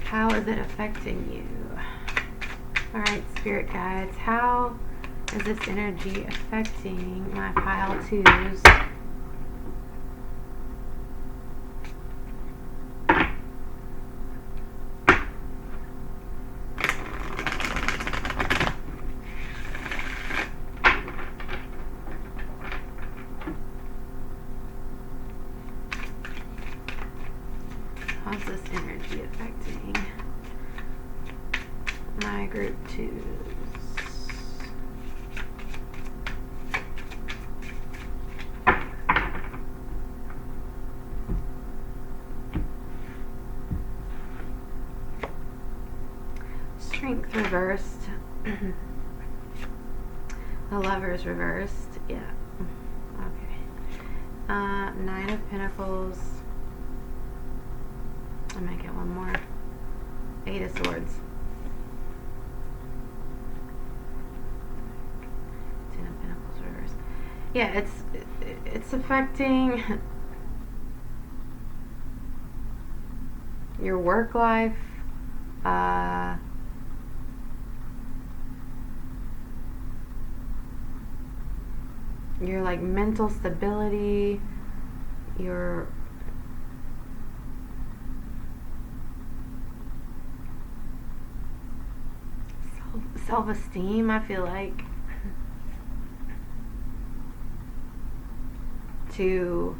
How is it affecting you? Alright, spirit guides, how is this energy affecting my pile 2s? How's this energy affecting my group 2s? Strength reversed. The Lovers reversed. Yeah. Okay. 9 of Pentacles. I might get one more. 8 of Swords. 10 of Pentacles reversed. Yeah, it's affecting your work life. Your like mental stability, your self-esteem, I feel like, to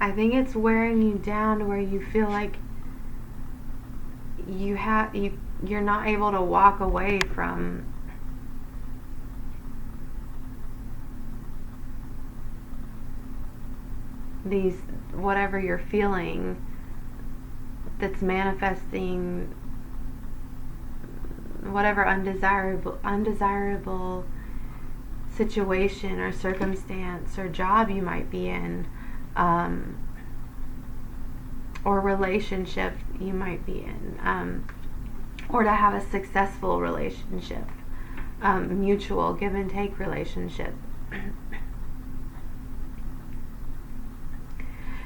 I think it's wearing you down to where you feel like you're not able to walk away from these, whatever you're feeling that's manifesting whatever undesirable situation or circumstance or job you might be in, or relationship you might be in, or to have a successful relationship, mutual give and take relationship.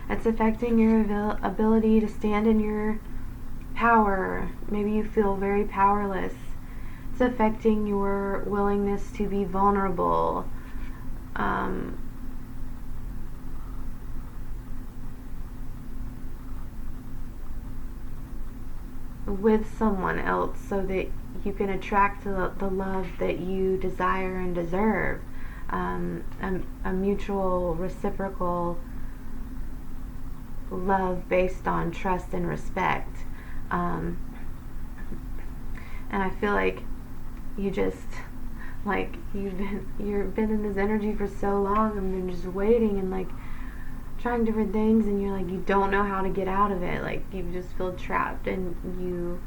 It's affecting your ability to stand in your power. Maybe you feel very powerless. It's affecting your willingness to be vulnerable. With someone else, so that you can attract the love that you desire and deserve. A mutual, reciprocal love based on trust and respect. And I feel like you just, like, you've been in this energy for so long and been just waiting and like trying different things, and you're like, you don't know how to get out of it. Like, you just feel trapped, and you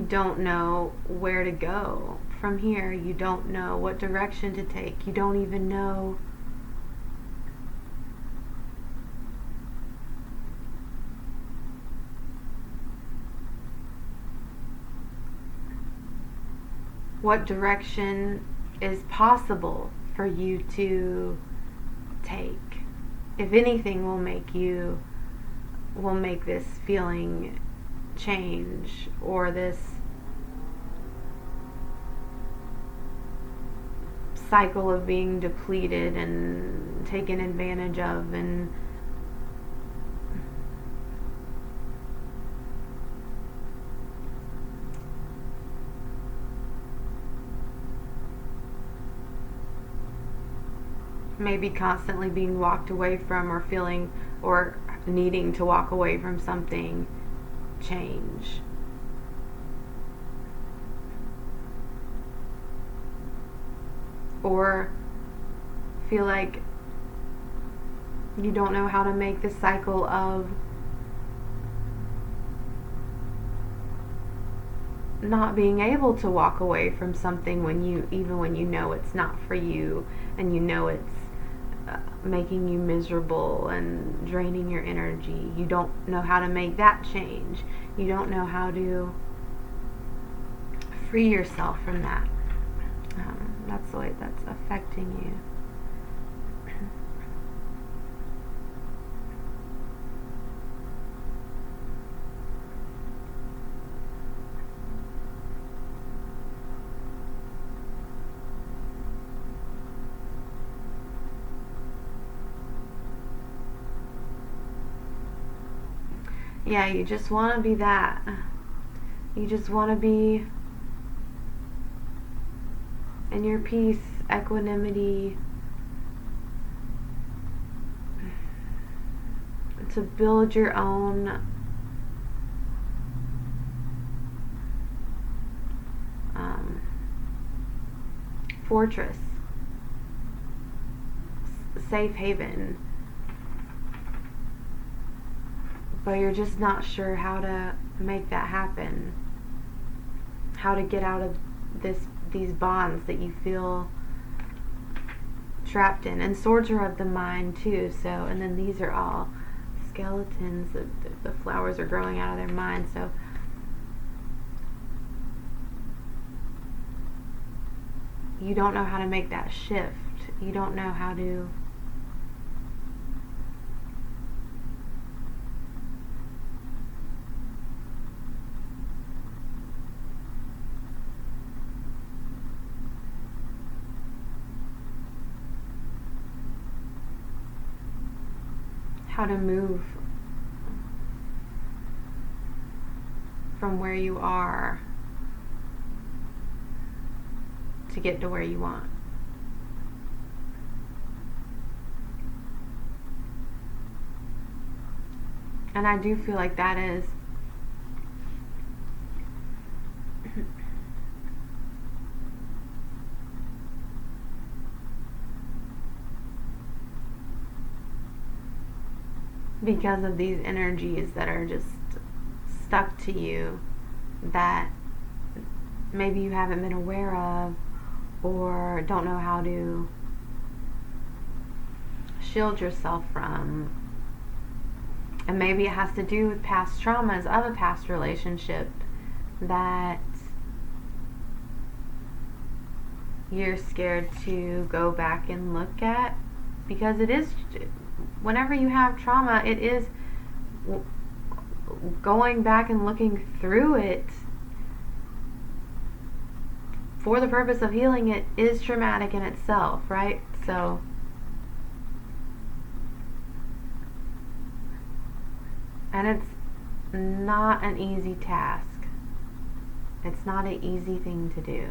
don't know where to go from here. You don't know what direction to take. You don't even know what direction is possible for you to take. If anything will make this feeling change, or this cycle of being depleted and taken advantage of, and maybe constantly being walked away from, or feeling or needing to walk away from something, change. Or feel like you don't know how to make the cycle of not being able to walk away from something even when you know it's not for you, and you know it's making you miserable and draining your energy. You don't know how to make that change. You don't know how to free yourself from that. That's the way that's affecting you. Yeah, you just want to be that. You just want to be in your peace, equanimity, to build your own fortress, safe haven. But you're just not sure how to make that happen. How to get out of these bonds that you feel trapped in. And swords are of the mind too. So, and then these are all skeletons. The flowers are growing out of their mind. So you don't know how to make that shift. You don't know how to move from where you are to get to where you want. And I do feel like that is because of these energies that are just stuck to you, that maybe you haven't been aware of, or don't know how to shield yourself from. And maybe it has to do with past traumas of a past relationship that you're scared to go back and look at, because it is, whenever you have trauma, it is going back and looking through it for the purpose of healing. It is traumatic in itself, right? So and it's not an easy task. It's not an easy thing to do.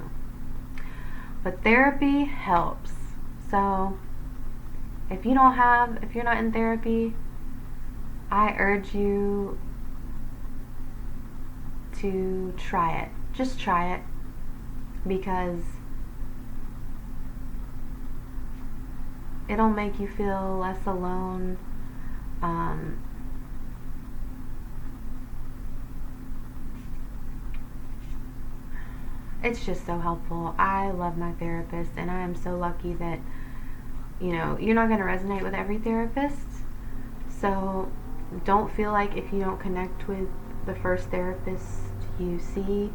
But therapy helps. So if you're not in therapy, I urge you to try it. Just try it, because it'll make you feel less alone. It's just so helpful. I love my therapist, and I am so lucky that, you're not going to resonate with every therapist. So don't feel like if you don't connect with the first therapist you see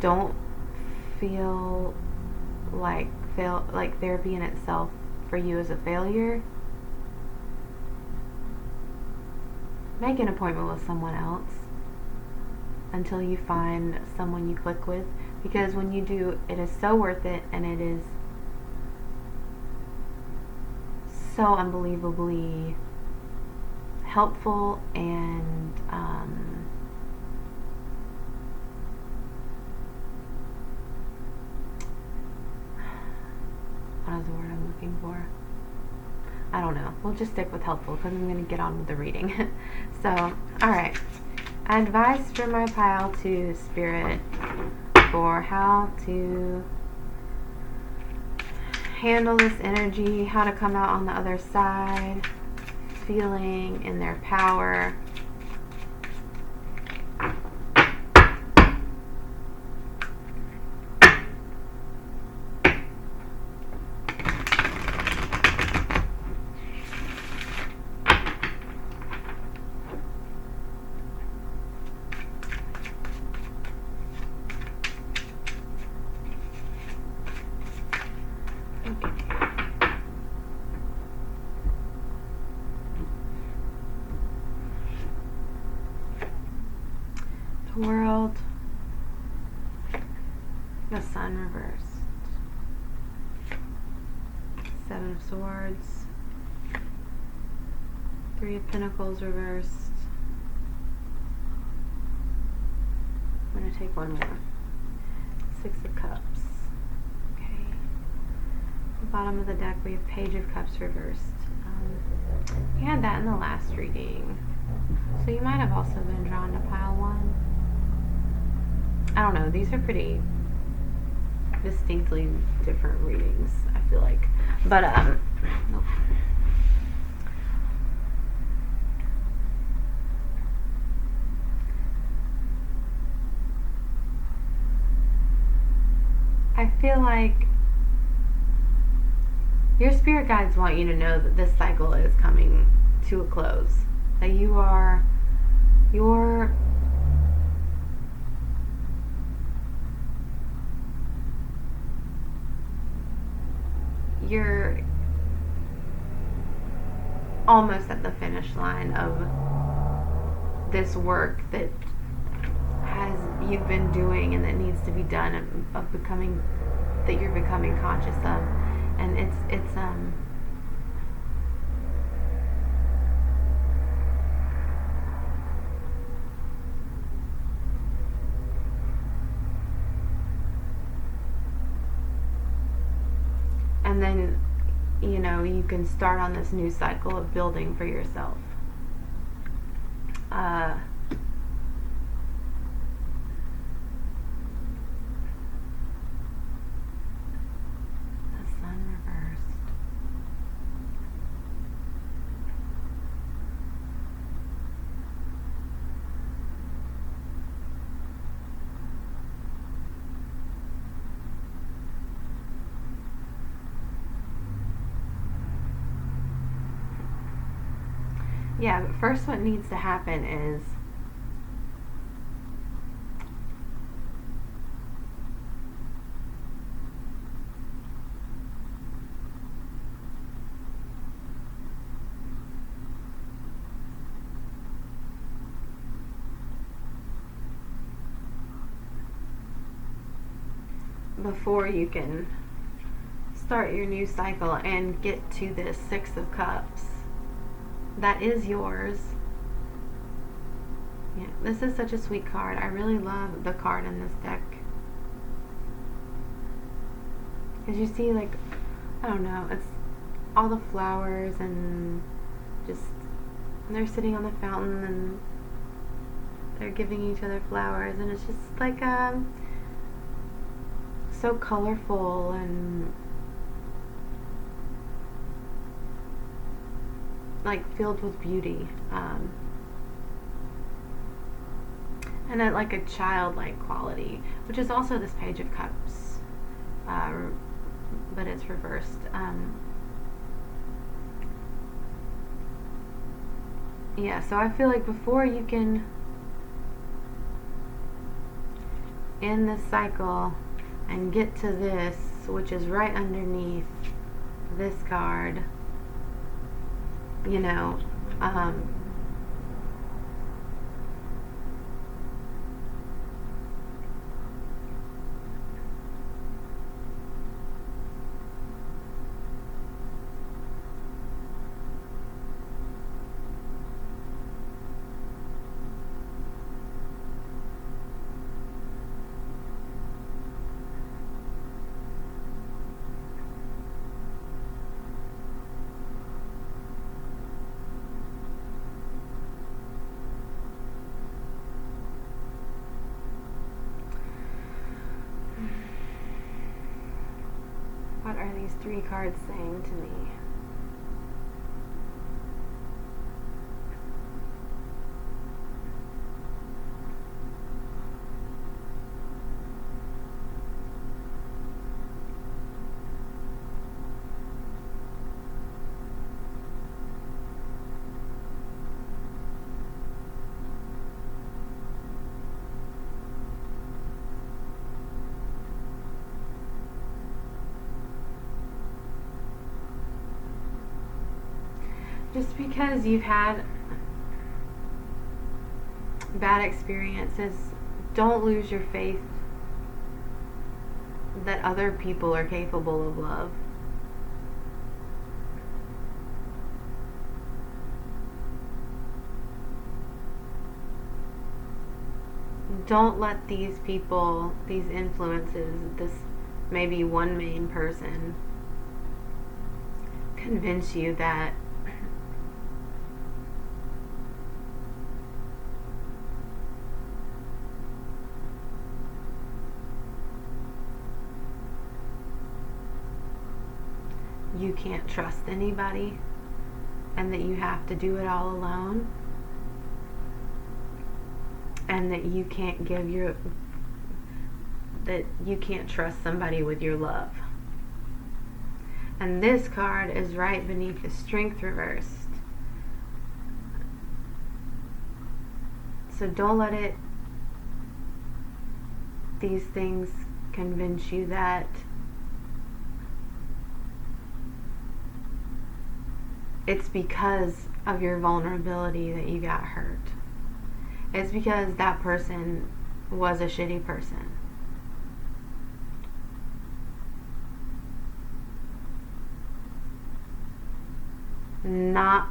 don't feel like therapy in itself for you is a failure, make an appointment with someone else until you find someone you click with, because when you do, it is so worth it, and it is so unbelievably helpful and what is the word I'm looking for? I don't know. We'll just stick with helpful because I'm going to get on with the reading. So, alright. Advice from my pile to Spirit for how to handle this energy, how to come out on the other side, feeling in their power. World, the Sun reversed, 7 of Swords, 3 of Pentacles reversed. I'm going to take one more. 6 of Cups. Okay. At the bottom of the deck we have Page of Cups reversed. We had that in the last reading. So you might have also been drawn to pile 1. I don't know, these are pretty distinctly different readings, I feel like. But, nope. I feel like your spirit guides want you to know that this cycle is coming to a close. That you're almost at the finish line of this work that you've been doing and that needs to be done, that you're becoming conscious of, and it's and then you can start on this new cycle of building for yourself. The Sun reversed. Yeah, but first what needs to happen is before you can start your new cycle and get to this 6 of Cups that is yours. Yeah, this is such a sweet card. I really love the card in this deck. Because you see, like, I don't know, it's all the flowers and just, they're sitting on the fountain and they're giving each other flowers, and it's just like so colorful and like filled with beauty, and like a childlike quality, which is also this Page of Cups, but it's reversed. Yeah, so I feel like before you can end this cycle and get to this, which is right underneath this card, you know, what are these 3 cards saying to me? Just because you've had bad experiences, don't lose your faith that other people are capable of love. Don't let these people, these influences, this maybe one main person, convince you that you can't trust anybody and that you have to do it all alone, and that you can't that you can't trust somebody with your love. And this card is right beneath the Strength reversed. So don't let these things convince you that it's because of your vulnerability that you got hurt. It's because that person was a shitty person. Not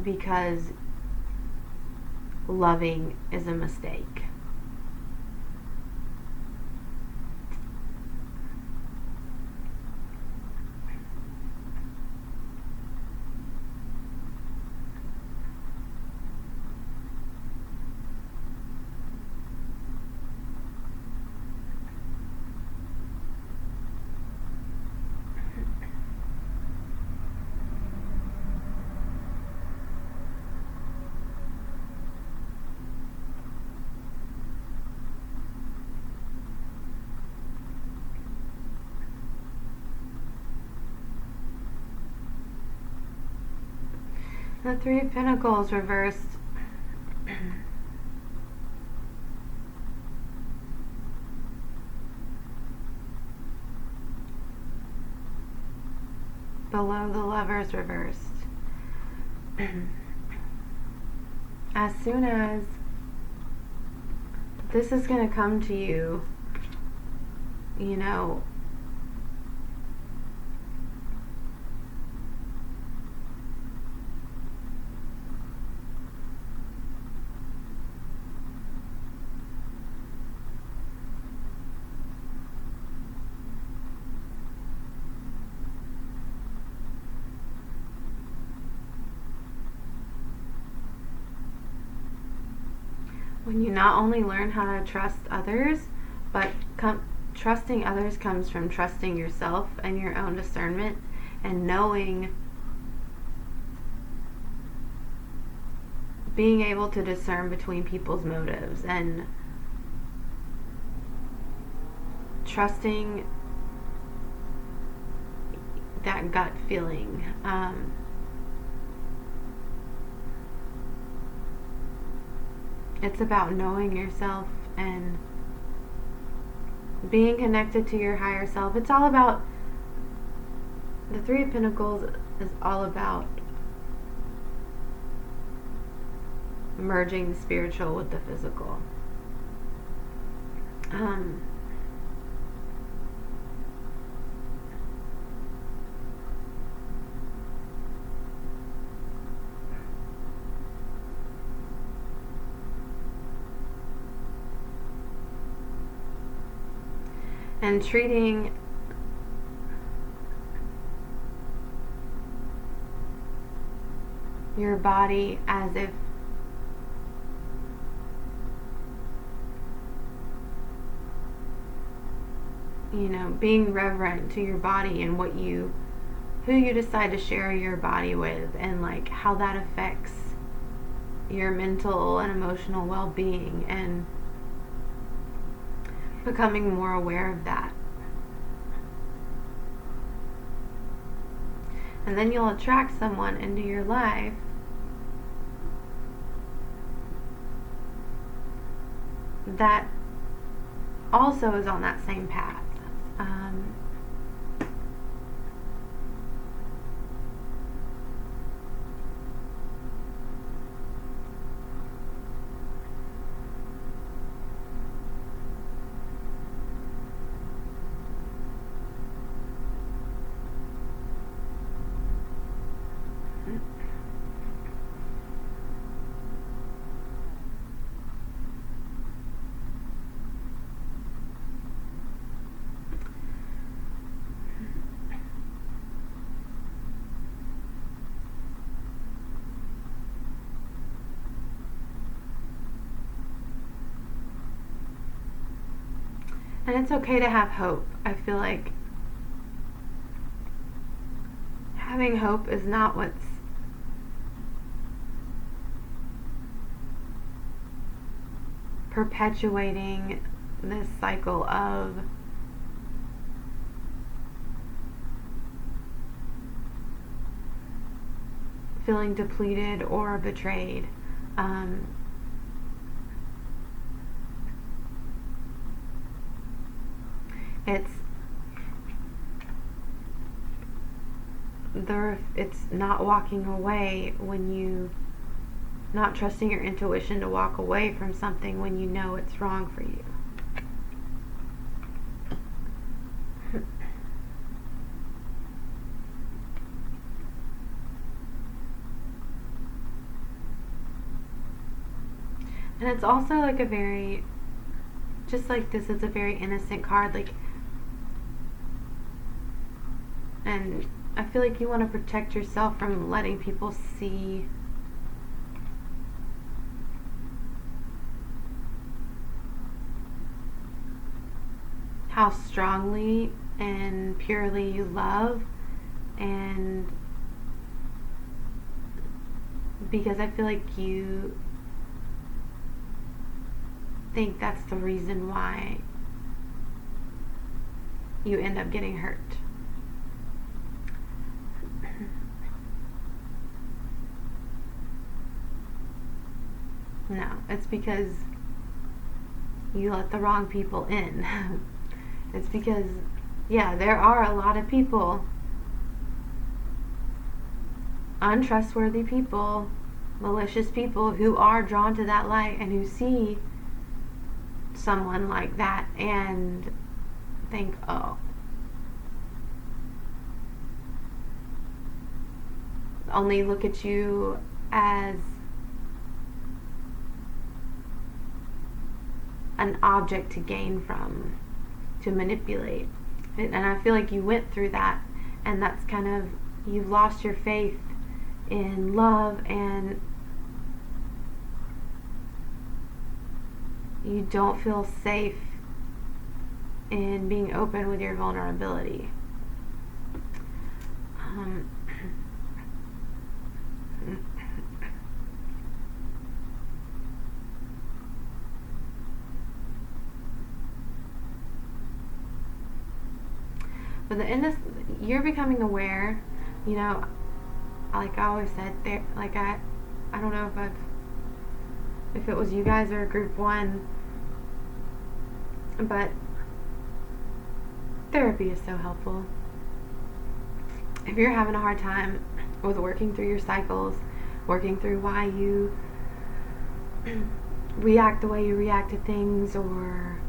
because loving is a mistake. The 3 of Pentacles reversed. Below the Lovers reversed. As soon as this is going to come to you, you know, when you not only learn how to trust others, but trusting others comes from trusting yourself and your own discernment and knowing, being able to discern between people's motives and trusting that gut feeling. It's about knowing yourself and being connected to your higher self. It's all about, the Three of Pentacles is all about merging the spiritual with the physical. And treating your body as if being reverent to your body and who you decide to share your body with, and like how that affects your mental and emotional well-being, and becoming more aware of that. And then you'll attract someone into your life that also is on that same path. And it's okay to have hope. I feel like having hope is not what's perpetuating this cycle of feeling depleted or betrayed. It's not walking away when you not trusting your intuition to walk away from something when you know it's wrong for you. And it's also like a very, just like this is a very innocent card, like, and I feel like you want to protect yourself from letting people see how strongly and purely you love, and because I feel like you think that's the reason why you end up getting hurt. No, it's because you let the wrong people in. It's because, yeah, there are a lot of people, untrustworthy people, malicious people who are drawn to that light and who see someone like that and think, oh, only look at you as an object to gain from, to manipulate. And I feel like you went through that, and that's kind of, you've lost your faith in love, and you don't feel safe in being open with your vulnerability. But the end of, you're becoming aware, like I always said, there, like I don't know if it was you guys or group one, but Therapy is so helpful. If you're having a hard time with working through your cycles, working through why you react the way you react to things, or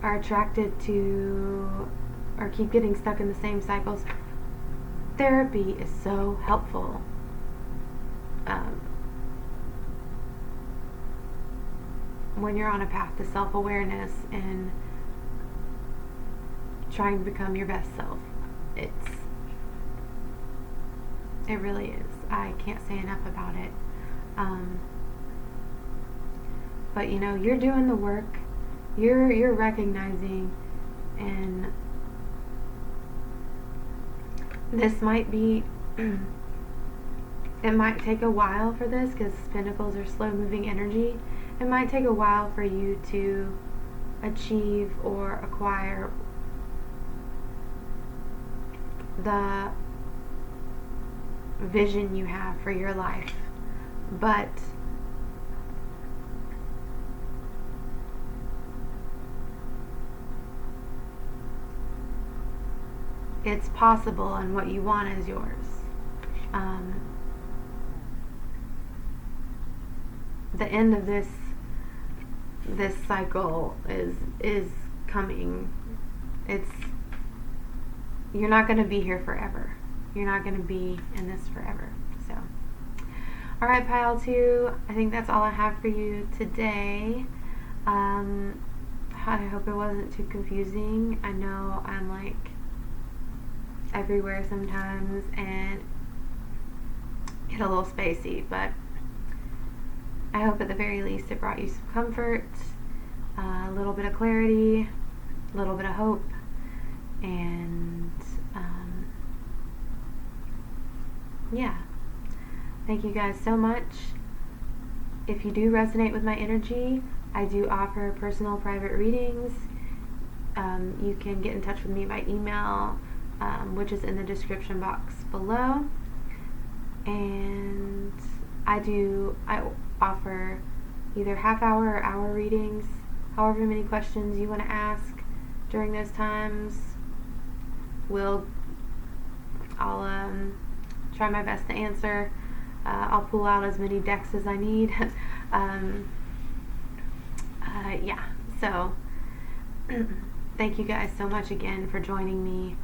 are attracted to or keep getting stuck in the same cycles, therapy is so helpful. When you're on a path to self-awareness and trying to become your best self, it really is. I can't say enough about it. But you know, you're doing the work. You're recognizing, and this might be it might take a while for this, because Pentacles are slow moving energy. It might take a while for you to achieve or acquire the vision you have for your life, but it's possible, and what you want is yours. The end of this cycle is coming. You're not going to be here forever. You're not going to be in this forever. So, all right, pile 2. I think that's all I have for you today. I hope it wasn't too confusing. I know I'm like everywhere sometimes and get a little spacey, but I hope at the very least it brought you some comfort, a little bit of clarity, a little bit of hope, and yeah. Thank you guys so much. If you do resonate with my energy, I do offer personal private readings. You can get in touch with me by email, which is in the description box below. And I offer either half-hour or hour readings, however many questions you want to ask during those times. I'll try my best to answer. I'll pull out as many decks as I need. Yeah, so thank you guys so much again for joining me.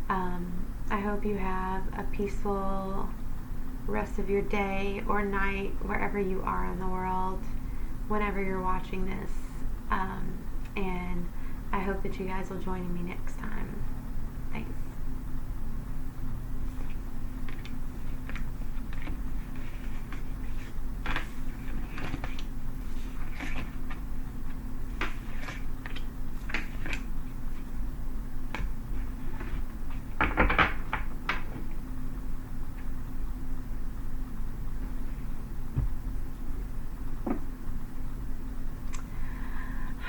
I hope you have a peaceful rest of your day or night, wherever you are in the world, whenever you're watching this. And I hope that you guys will join me next time. Thanks.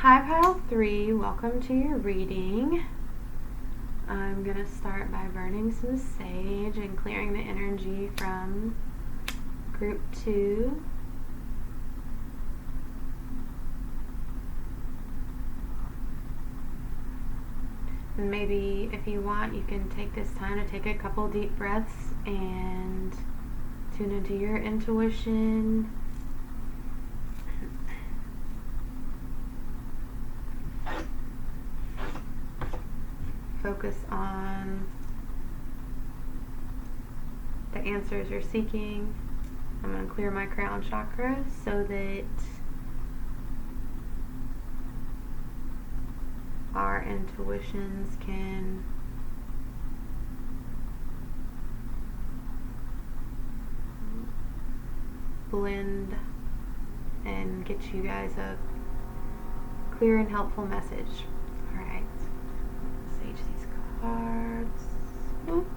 Hi, pile 3. Welcome to your reading. I'm going to start by burning some sage and clearing the energy from group 2. And maybe if you want, you can take this time to take a couple deep breaths and tune into your intuition. Focus on the answers you're seeking. I'm going to clear my crown chakra so that our intuitions can blend and get you guys a clear and helpful message. Alright. Sage these cards. Whoop.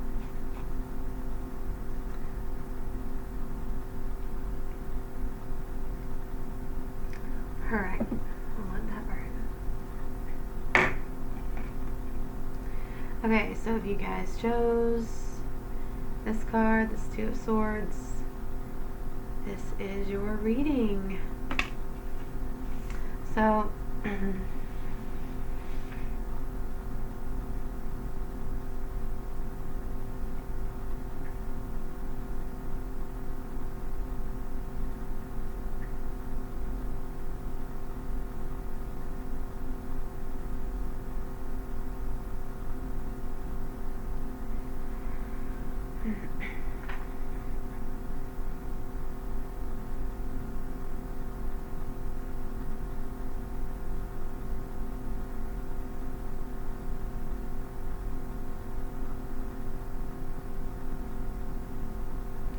Alright. I'll let that burn. Okay, so if you guys chose this card, this Two of Swords, this is your reading. So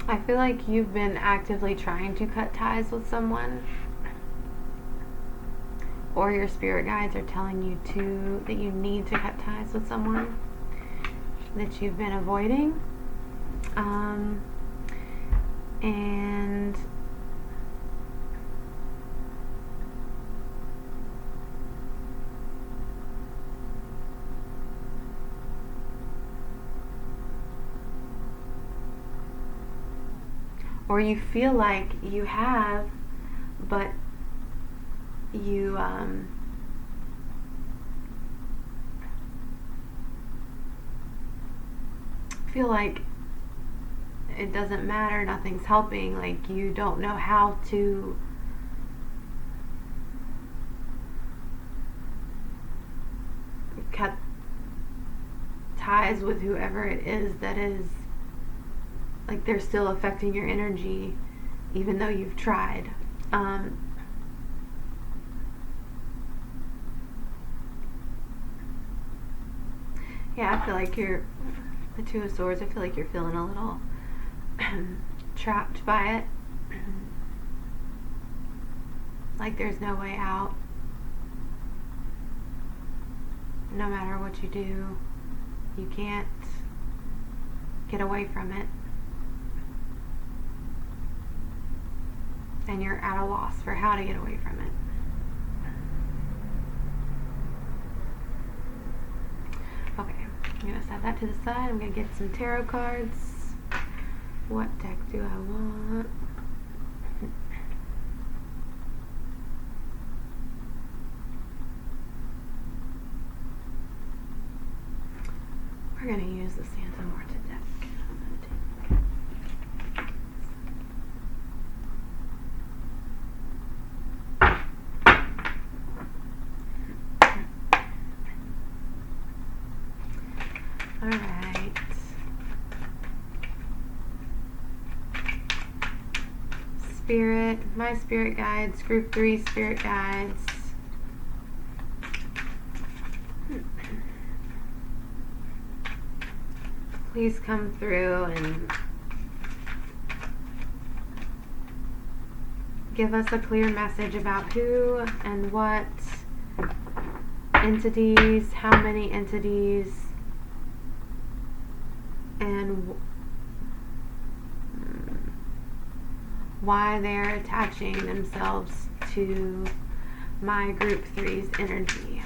I feel like you've been actively trying to cut ties with someone, or your spirit guides are telling you that you need to cut ties with someone that you've been avoiding. And or you feel like you have, but you feel like it doesn't matter, nothing's helping, like you don't know how to cut ties with whoever it is that is, like, they're still affecting your energy even though you've tried. Yeah, I feel like the Two of Swords, I feel like you're feeling a little trapped by it. Like there's no way out. No matter what you do, you can't get away from it. And you're at a loss for how to get away from it. Okay, I'm going to set that to the side. I'm going to get some tarot cards. What deck do I want? We're going to use the Santa Marta deck. Alright. Spirit, my spirit guides, group 3 spirit guides. Please come through and give us a clear message about who and what entities, how many entities, and why they're attaching themselves to my group 3's energy.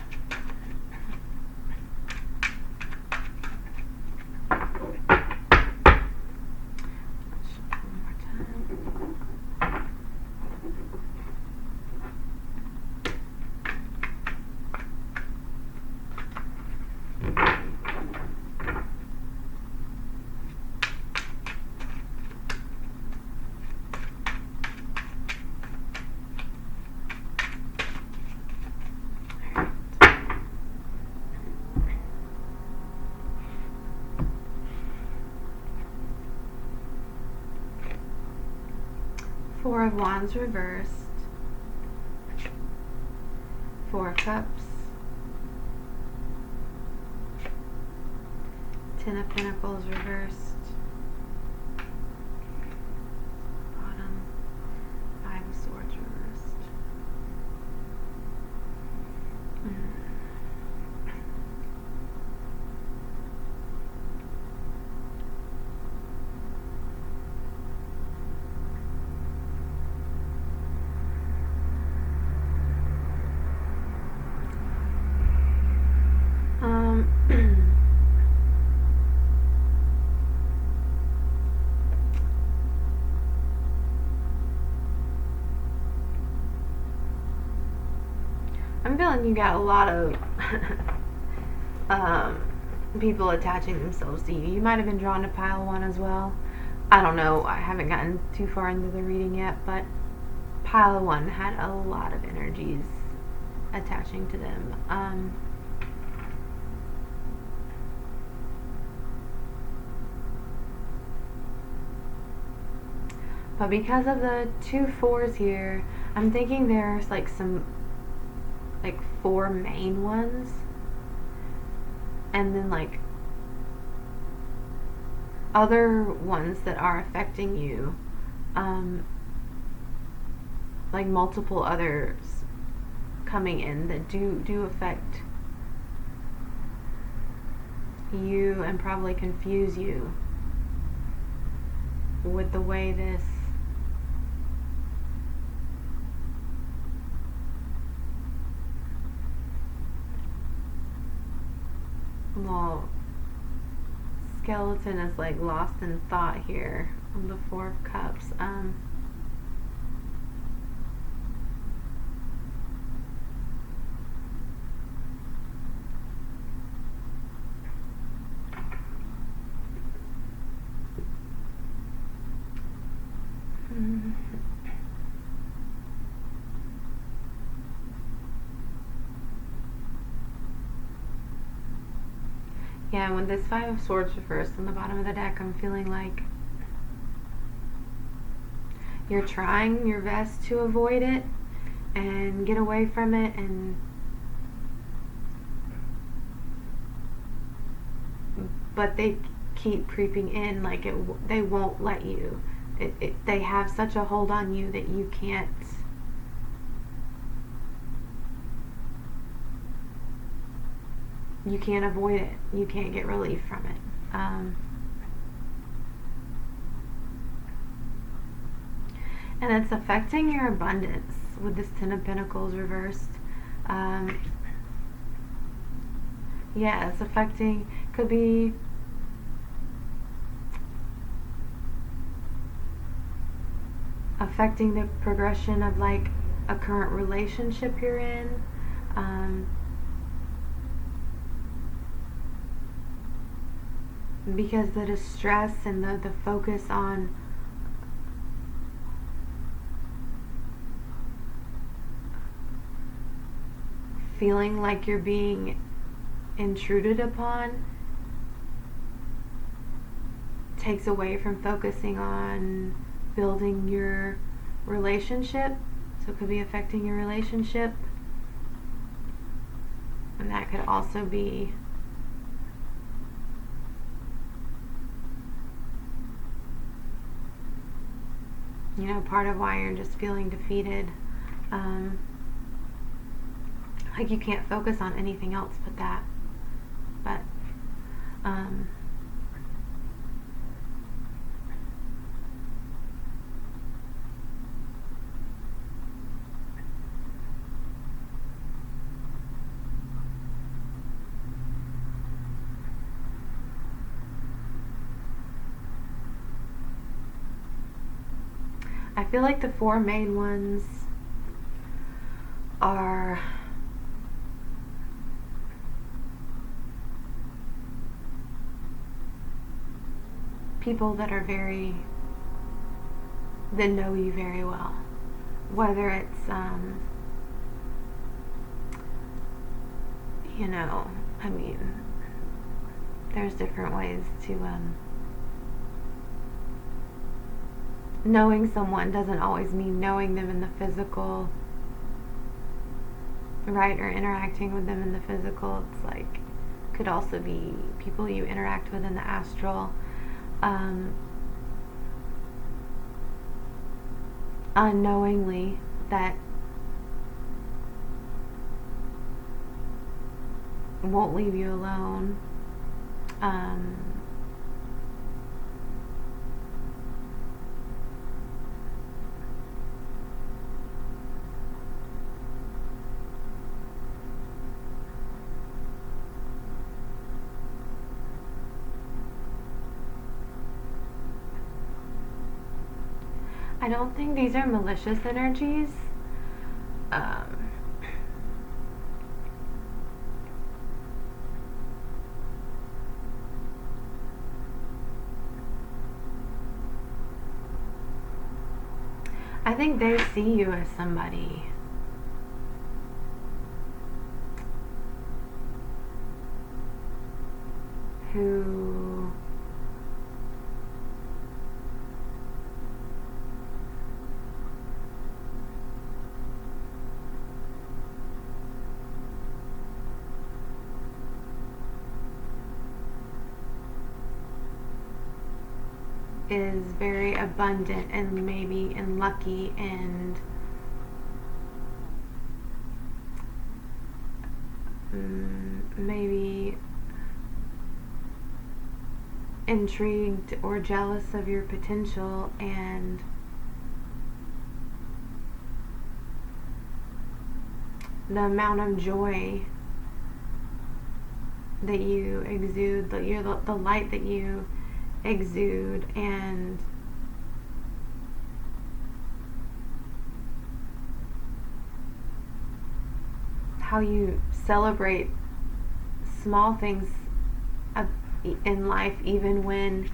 Four of Wands reversed, Four of Cups, Ten of Pentacles reversed, bottom, Five of Swords reversed. I'm feeling you got a lot of people attaching themselves to you. You might have been drawn to pile 1 as well. I don't know. I haven't gotten too far into the reading yet, but pile 1 had a lot of energies attaching to them. But because of the 2 4s here, I'm thinking there's like 4 main ones, and then like other ones that are affecting you, like multiple others coming in that do affect you and probably confuse you with the way this skeleton is like lost in thought here on the Four of Cups. Yeah, when this Five of Swords reversed on the bottom of the deck, I'm feeling like you're trying your best to avoid it and get away from it, but they keep creeping in, like they won't let you. They have such a hold on you that you can't avoid it. You can't get relief from it. And it's affecting your abundance with this Ten of Pentacles reversed. Yeah, it's affecting, could be affecting the progression of like a current relationship you're in. Because the distress and the focus on feeling like you're being intruded upon takes away from focusing on building your relationship. So it could be affecting your relationship, and that could also be part of why you're just feeling defeated. Like you can't focus on anything else but that. But I feel like the four main ones are people that are that know you very well. Whether it's I mean, there's different ways to knowing someone doesn't always mean knowing them in the physical, right? Or interacting with them in the physical. It's like, could also be people you interact with in the astral. Unknowingly, that won't leave you alone. I don't think these are malicious energies. I think they see you as somebody who is very abundant and maybe and lucky and maybe intrigued or jealous of your potential, and the amount of joy that you exude, the light that you exude, and how you celebrate small things in life, even when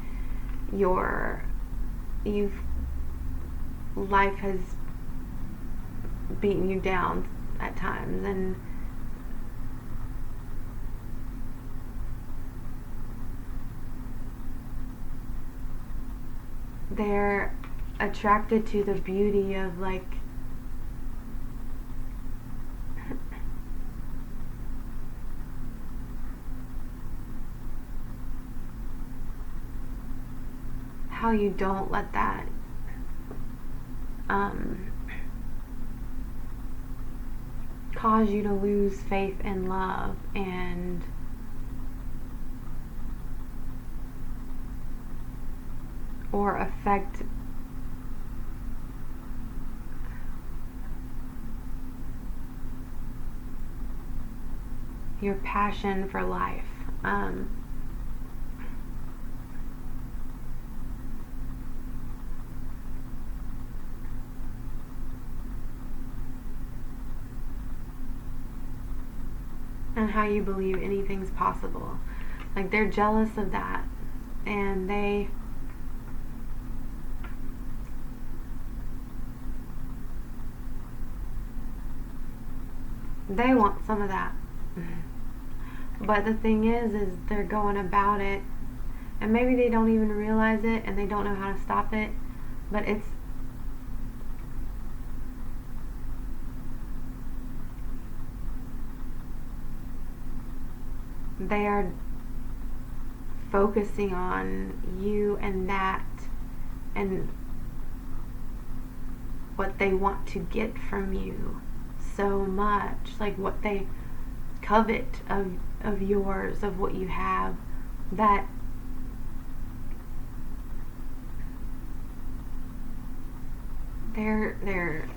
life has beaten you down at times, and they're attracted to the beauty of like how you don't let that cause you to lose faith in love and or affect your passion for life. And how you believe anything's possible. Like, they're jealous of that, and they want some of that. But the thing is they're going about it, and maybe they don't even realize it, and they don't know how to stop it, but they are focusing on you and that, and what they want to get from you so much, like what they covet of yours, of what you have, that they're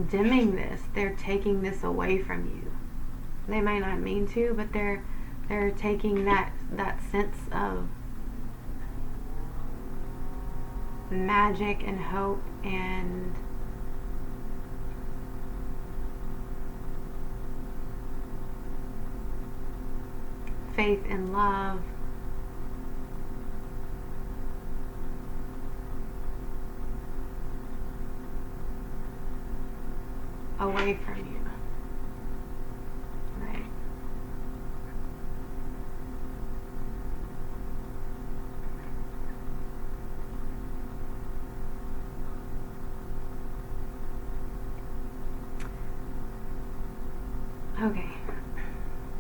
dimming this. They're taking this away from you. They might not mean to, but they're taking that sense of magic and hope and faith and love away from you. Right. Okay,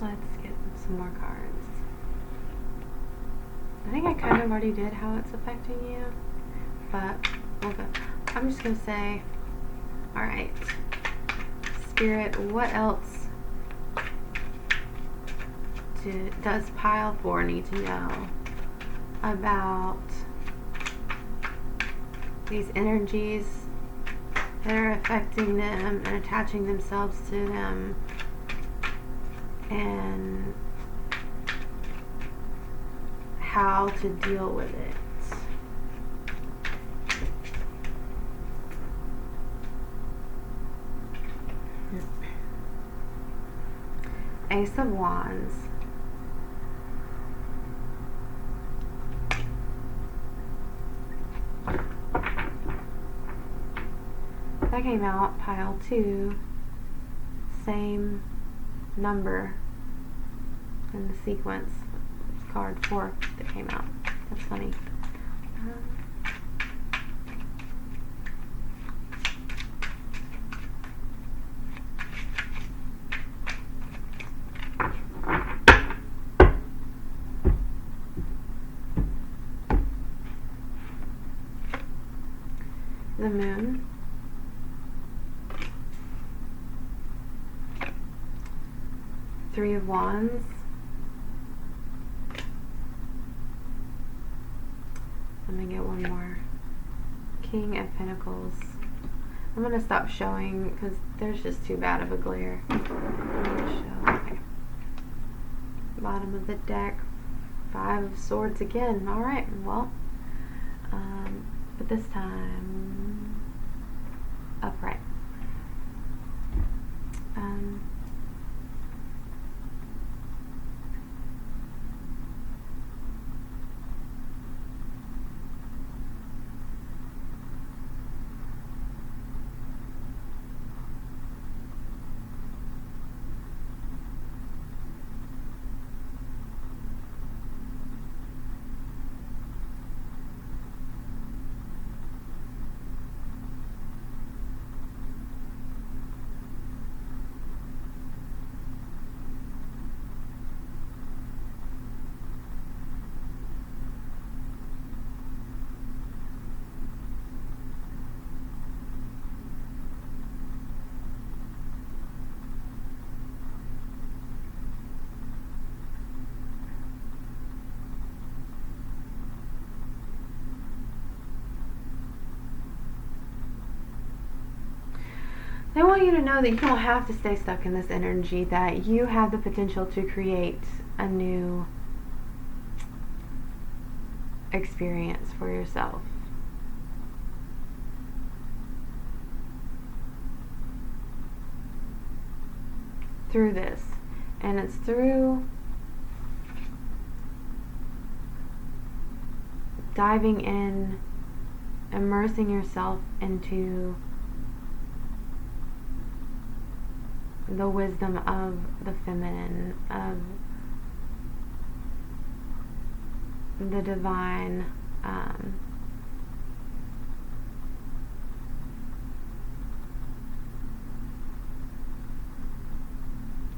let's get some more cards. I think I kind of already did how it's affecting you, but we'll go. I'm just going to say, alright, Spirit, what else does Pile 4 need to know about these energies that are affecting them and attaching themselves to them, and how to deal with it? Ace of Wands. That came out, Pile 2. Same number in the sequence. Card 4 that came out. That's funny. the Moon, Three of Wands, let me get one more, King of Pentacles. I'm going to stop showing because there's just too bad of a glare. Okay. Bottom of the deck, Five of Swords again. Alright, well, but this time upright. They want you to know that you don't have to stay stuck in this energy, that you have the potential to create a new experience for yourself. Through this. And it's through diving in, immersing yourself into the wisdom of the feminine, of the divine,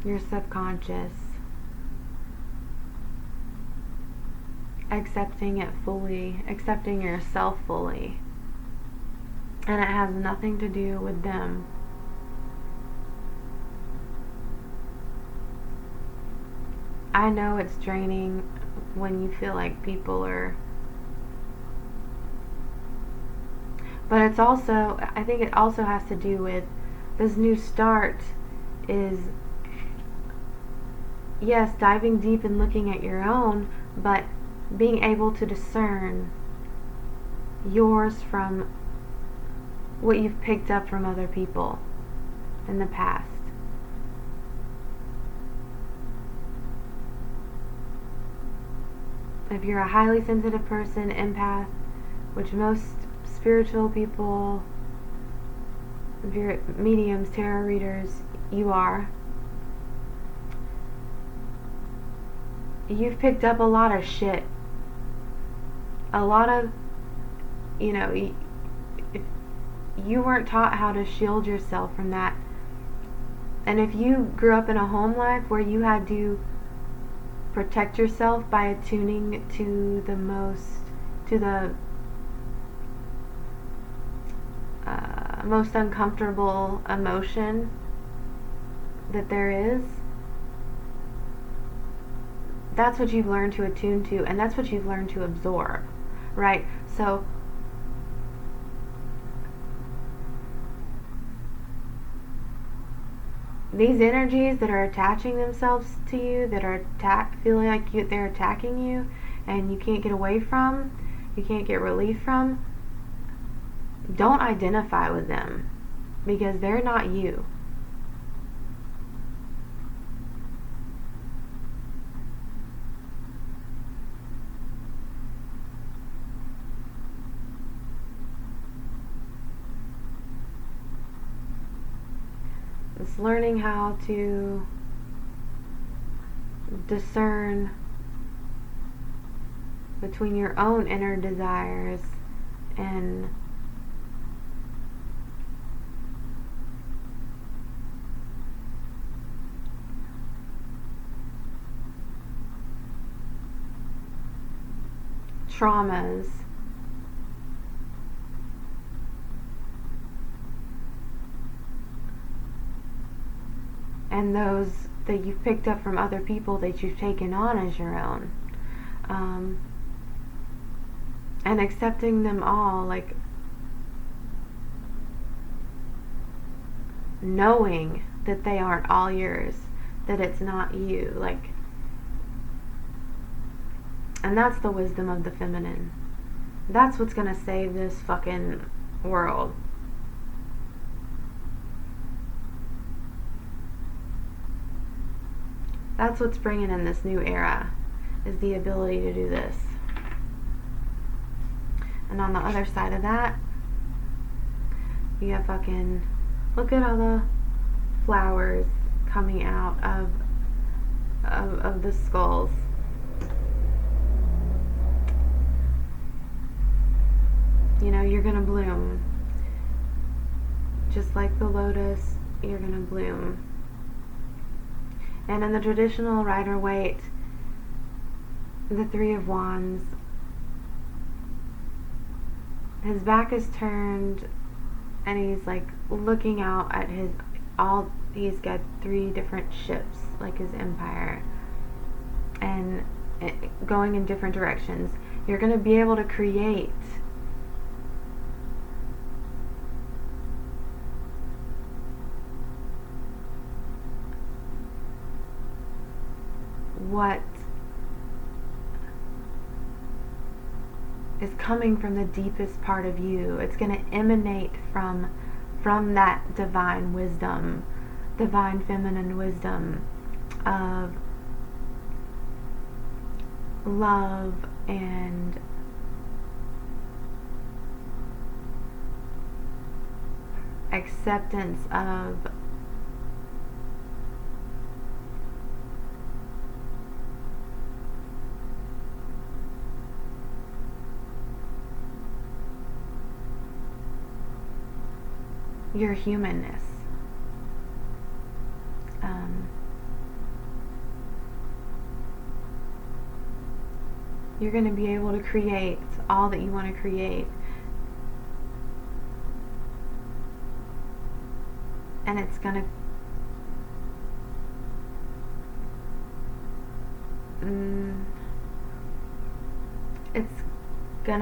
your subconscious, accepting it fully, accepting yourself fully, and it has nothing to do with them. I know it's draining when you feel like people are, but it's also, I think it also has to do with this new start is, yes, diving deep and looking at your own, but being able to discern yours from what you've picked up from other people in the past. If you're a highly sensitive person, empath, which most spiritual people, if you're mediums, tarot readers, you are, you've picked up a lot of shit. A lot of, if you weren't taught how to shield yourself from that, and if you grew up in a home life where you had to protect yourself by attuning to the most uncomfortable emotion that there is, that's what you've learned to attune to, and that's what you've learned to absorb, right? So these energies that are attaching themselves to you, that are feeling like they're attacking you, and you can't get away from, you can't get relief from, don't identify with them, because they're not you. It's learning how to discern between your own inner desires and traumas and those that you've picked up from other people that you've taken on as your own. And accepting them all, like knowing that they aren't all yours, that it's not you, like, and that's the wisdom of the feminine. That's what's gonna save this fucking world. That's what's bringing in this new era, is the ability to do this. And on the other side of that, you have fucking, look at all the flowers coming out of the skulls. You know, you're gonna bloom. Just like the lotus, you're gonna bloom. And in the traditional Rider-Waite, the Three of Wands, his back is turned and he's like looking out at he's got 3 different ships, like his empire, and going in different directions. You're going to be able to create what is coming from the deepest part of you. It's going to emanate from that divine wisdom, divine feminine wisdom of love and acceptance of your humanness. You're going to be able to create all that you want to create. And it's going to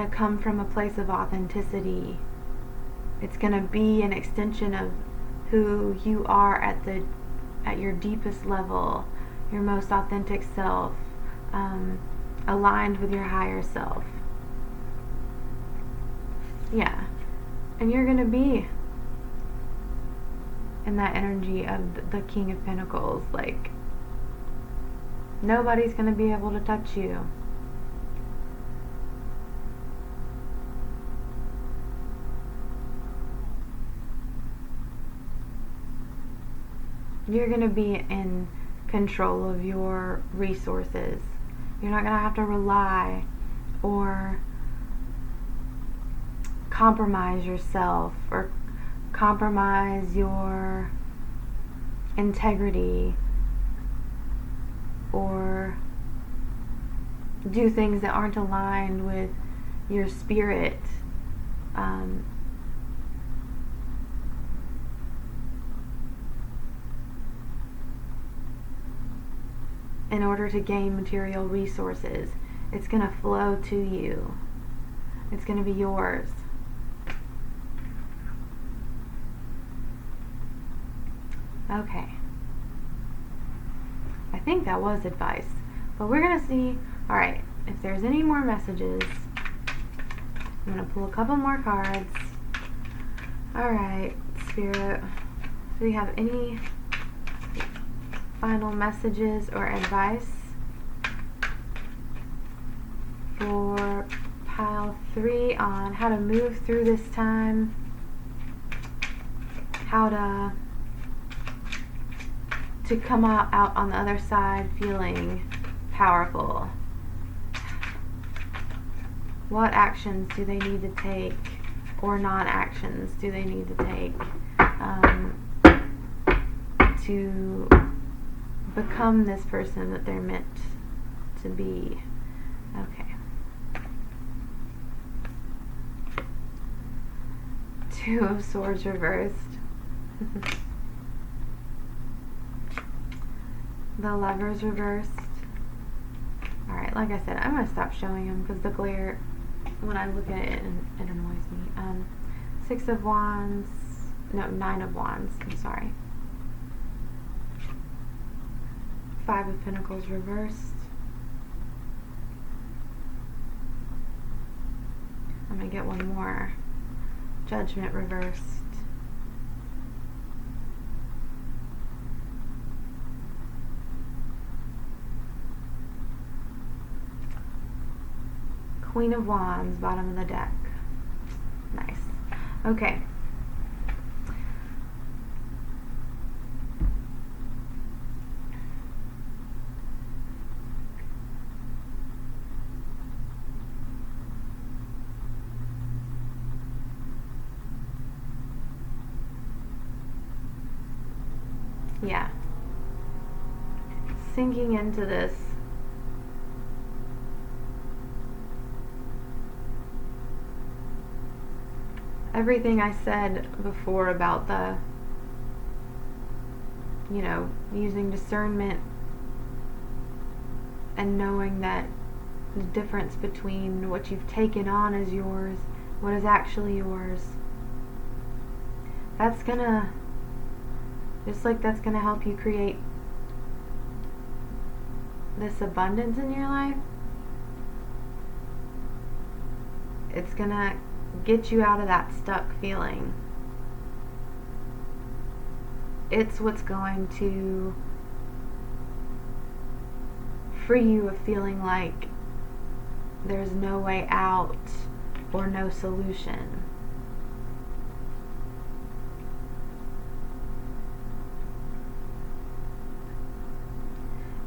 come from a place of authenticity. It's going to be an extension of who you are at your deepest level, your most authentic self, aligned with your higher self. Yeah. And you're going to be in that energy of the King of Pentacles. Like, nobody's going to be able to touch you. You're going to be in control of your resources. You're not going to have to rely or compromise yourself or compromise your integrity or do things that aren't aligned with your spirit. In order to gain material resources. It's going to flow to you. It's going to be yours. Okay. I think that was advice. But we're going to see, alright, if there's any more messages. I'm going to pull a couple more cards. Alright, Spirit. Do we have any final messages or advice for pile 3 on how to move through this time, how to come out on the other side feeling powerful? What actions do they need to take, or non-actions do they need to take to become this person that they're meant to be? Okay. 2 of Swords reversed. The Lovers reversed. Alright, like I said, I'm going to stop showing them because the glare, when I look at it, it annoys me. Six of Wands, no, Nine of Wands, I'm sorry. Five of Pentacles reversed. I'm going to get one more. Judgment reversed. Queen of Wands, bottom of the deck. Nice. Okay. Yeah. Sinking into this. Everything I said before about the, you know, using discernment and knowing that the difference between what you've taken on as yours, what is actually yours, that's gonna, just like that's gonna help you create this abundance in your life, it's gonna get you out of that stuck feeling. It's what's going to free you of feeling like there's no way out or no solution.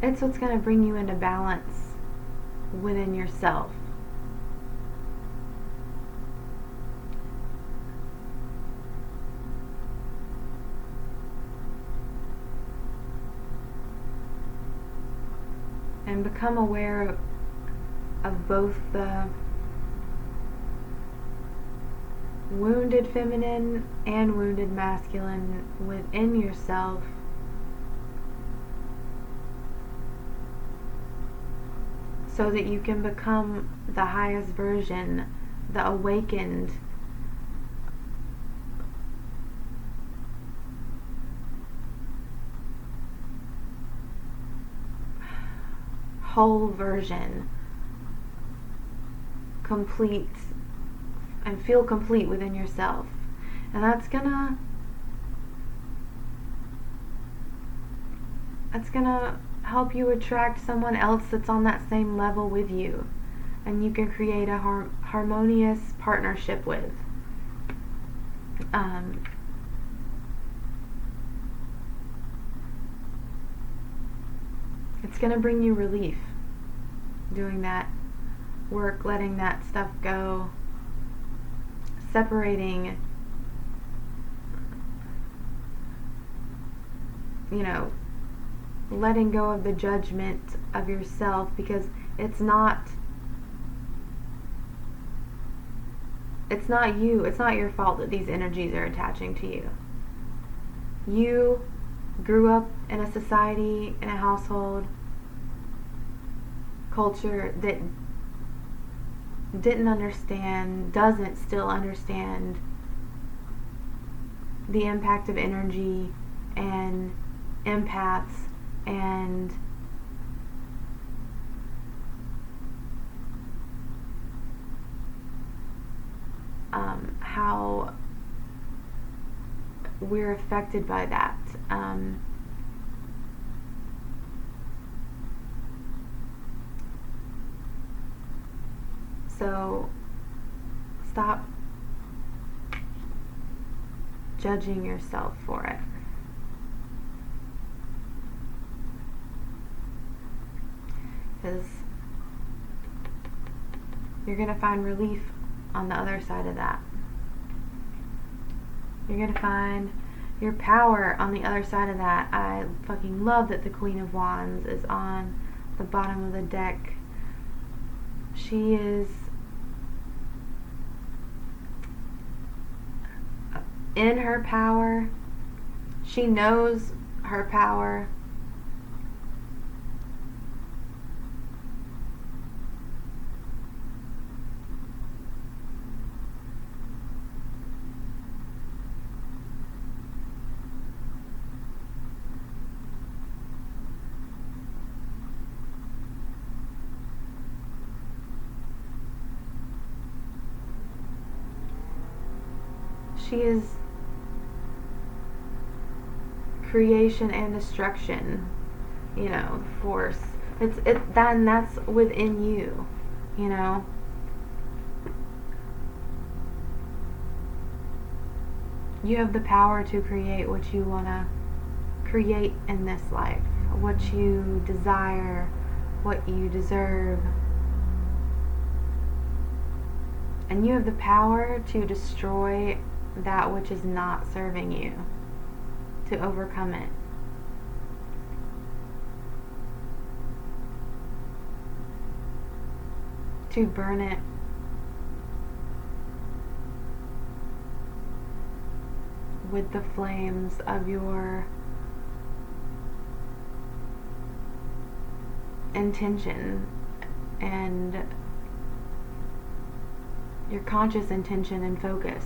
It's what's going to bring you into balance within yourself. And become aware of both the wounded feminine and wounded masculine within yourself, so that you can become the highest version, the awakened, whole version, complete, and feel complete within yourself. And that's gonna help you attract someone else that's on that same level with you, and you can create a harmonious partnership with. It's going to bring you relief doing that work, letting that stuff go, separating, you know, letting go of the judgment of yourself, because it's not you, it's not your fault that these energies are attaching to you. You grew up in a society, in a household, culture that didn't understand, doesn't still understand the impact of energy and empaths and how we're affected by that. So stop judging yourself for it. Because you're going to find relief on the other side of that. You're going to find your power on the other side of that. I fucking love that the Queen of Wands is on the bottom of the deck. She is in her power. She knows her power. she is creation and destruction, you know, force. That's within you, you know. You have the power to create what you want to create in this life, what you desire, what you deserve. And you have the power to destroy that which is not serving you, to overcome it. To burn it. With the flames of your intention and your conscious intention and focus.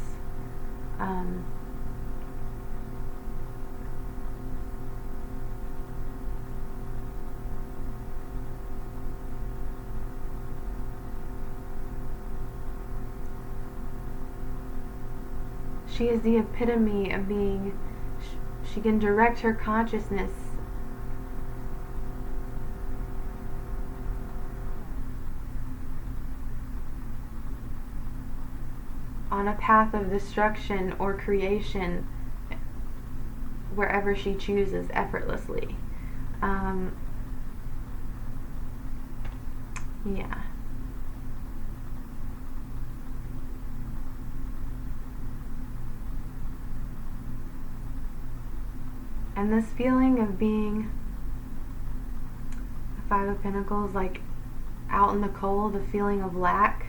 She is the epitome of being, she can direct her consciousness on a path of destruction or creation wherever she chooses effortlessly. Yeah. And this feeling of being a Five of Pentacles, like out in the cold, the feeling of lack.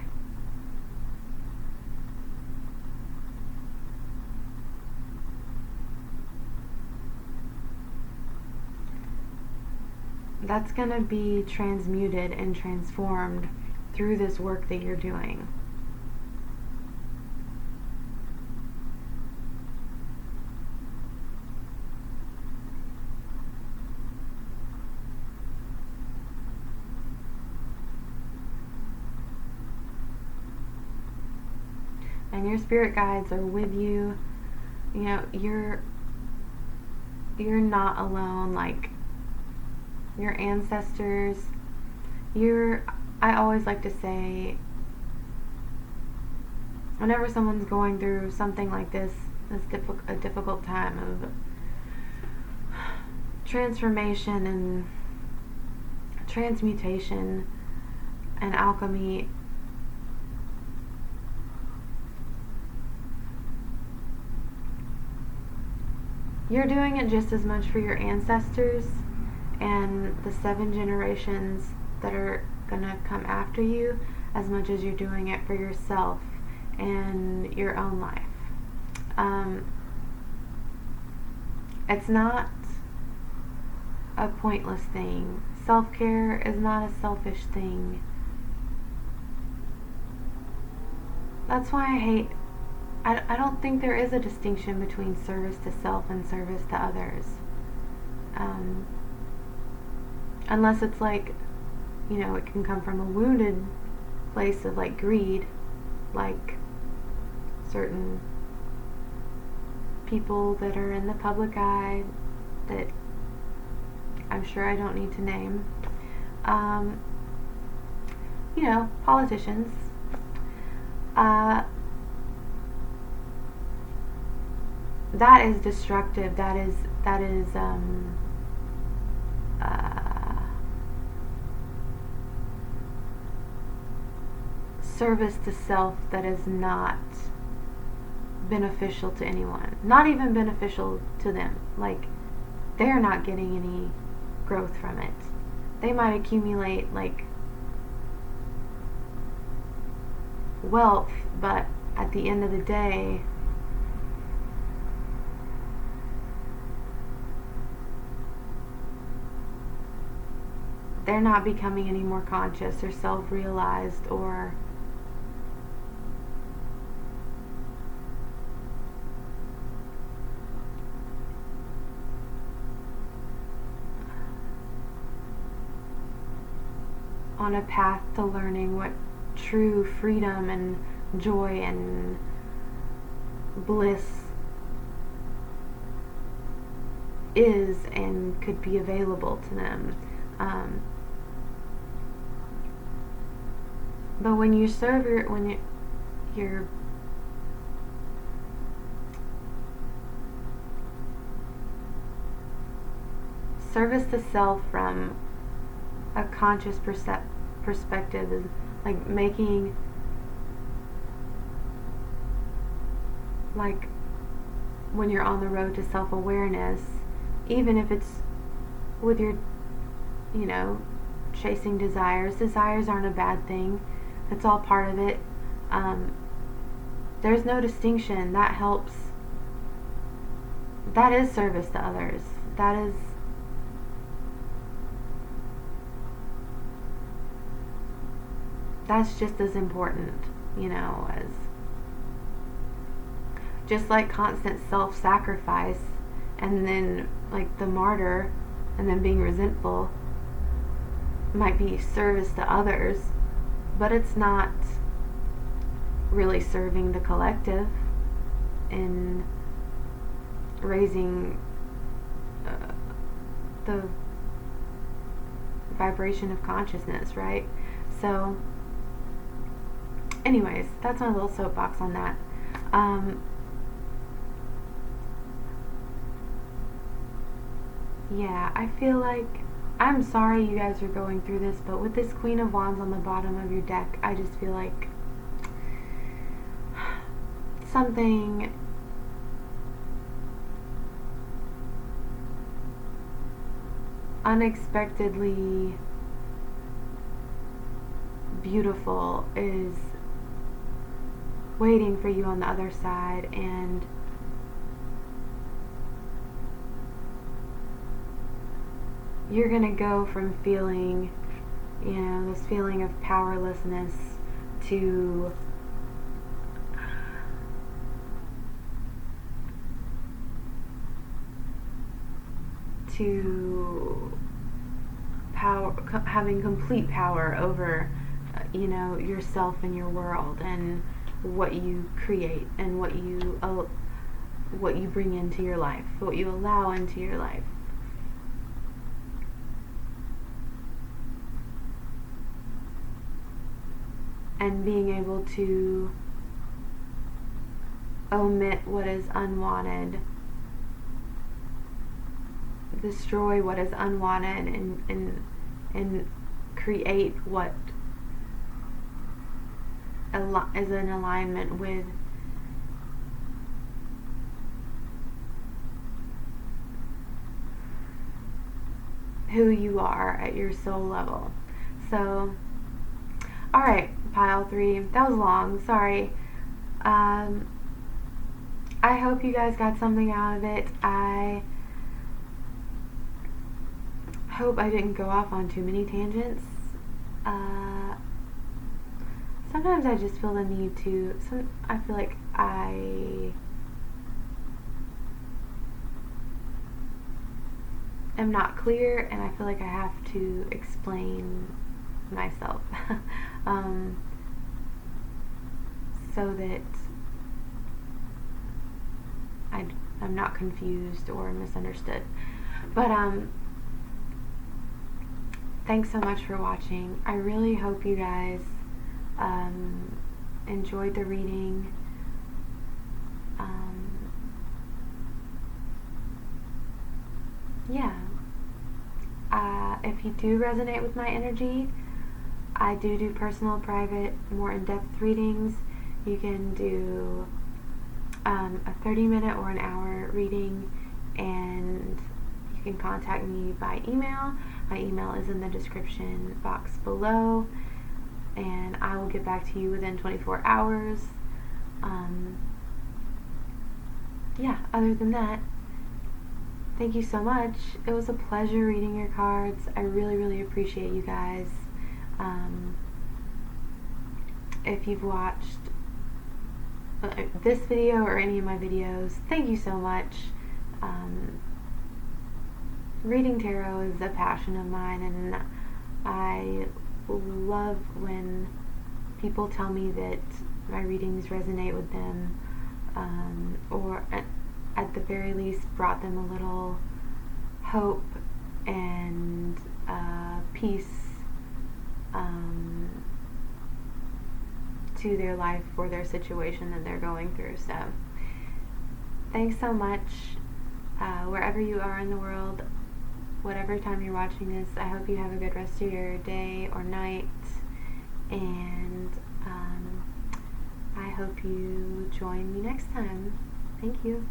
That's going to be transmuted and transformed through this work that you're doing. And your spirit guides are with you. You know, you're not alone. Like, your ancestors, I always like to say, whenever someone's going through something like this, a difficult time of transformation and transmutation and alchemy, you're doing it just as much for your ancestors and the 7 generations that are gonna come after you, as much as you're doing it for yourself and your own life. It's not a pointless thing. Self-care is not a selfish thing. That's why I don't think there is a distinction between service to self and service to others. Unless it's like, you know, it can come from a wounded place of like greed, like certain people that are in the public eye that I'm sure I don't need to name. You know, politicians. That is destructive. That is service to self that is not beneficial to anyone. Not even beneficial to them. Like, they're not getting any growth from it. They might accumulate like wealth, but at the end of the day, they're not becoming any more conscious or self-realized or on a path to learning what true freedom and joy and bliss is and could be available to them. But when you serve your service to self from a conscious perspective is like making, like when you're on the road to self-awareness, even if it's with your, chasing desires. Desires aren't a bad thing. It's all part of it. There's no distinction. That helps. That is service to others. That's just as important, as just like constant self-sacrifice, and then like the martyr, and then being resentful might be service to others, but it's not really serving the collective in raising the vibration of consciousness, right? So anyways, that's my little soapbox on that. Yeah, I feel like, I'm sorry you guys are going through this, but with this Queen of Wands on the bottom of your deck, I just feel like something unexpectedly beautiful is waiting for you on the other side, and you're gonna go from feeling, this feeling of powerlessness to power, having complete power over, yourself and your world, and what you create, and what you bring into your life, what you allow into your life. And being able to omit what is unwanted, destroy what is unwanted, and create what is in alignment with who you are at your soul level. So, alright, pile 3. That was long, sorry. I hope you guys got something out of it. I hope I didn't go off on too many tangents. Sometimes I just feel the need to, I feel like I am not clear, and I feel like I have to explain myself so that I'm not confused or misunderstood. But thanks so much for watching. I really hope you guys enjoyed the reading. Yeah. If you do resonate with my energy, I do personal, private, more in-depth readings. You can do a 30-minute or an hour reading, and you can contact me by email. My email is in the description box below, and I will get back to you within 24 hours. Yeah, other than that, thank you so much. It was a pleasure reading your cards. I really, really appreciate you guys. If you've watched this video or any of my videos, thank you so much. Reading tarot is a passion of mine, and I love when people tell me that my readings resonate with them. or at the very least brought them a little hope and peace to their life or their situation that they're going through. So thanks so much, wherever you are in the world, whatever time you're watching this. I hope you have a good rest of your day or night, and I hope you join me next time. Thank you.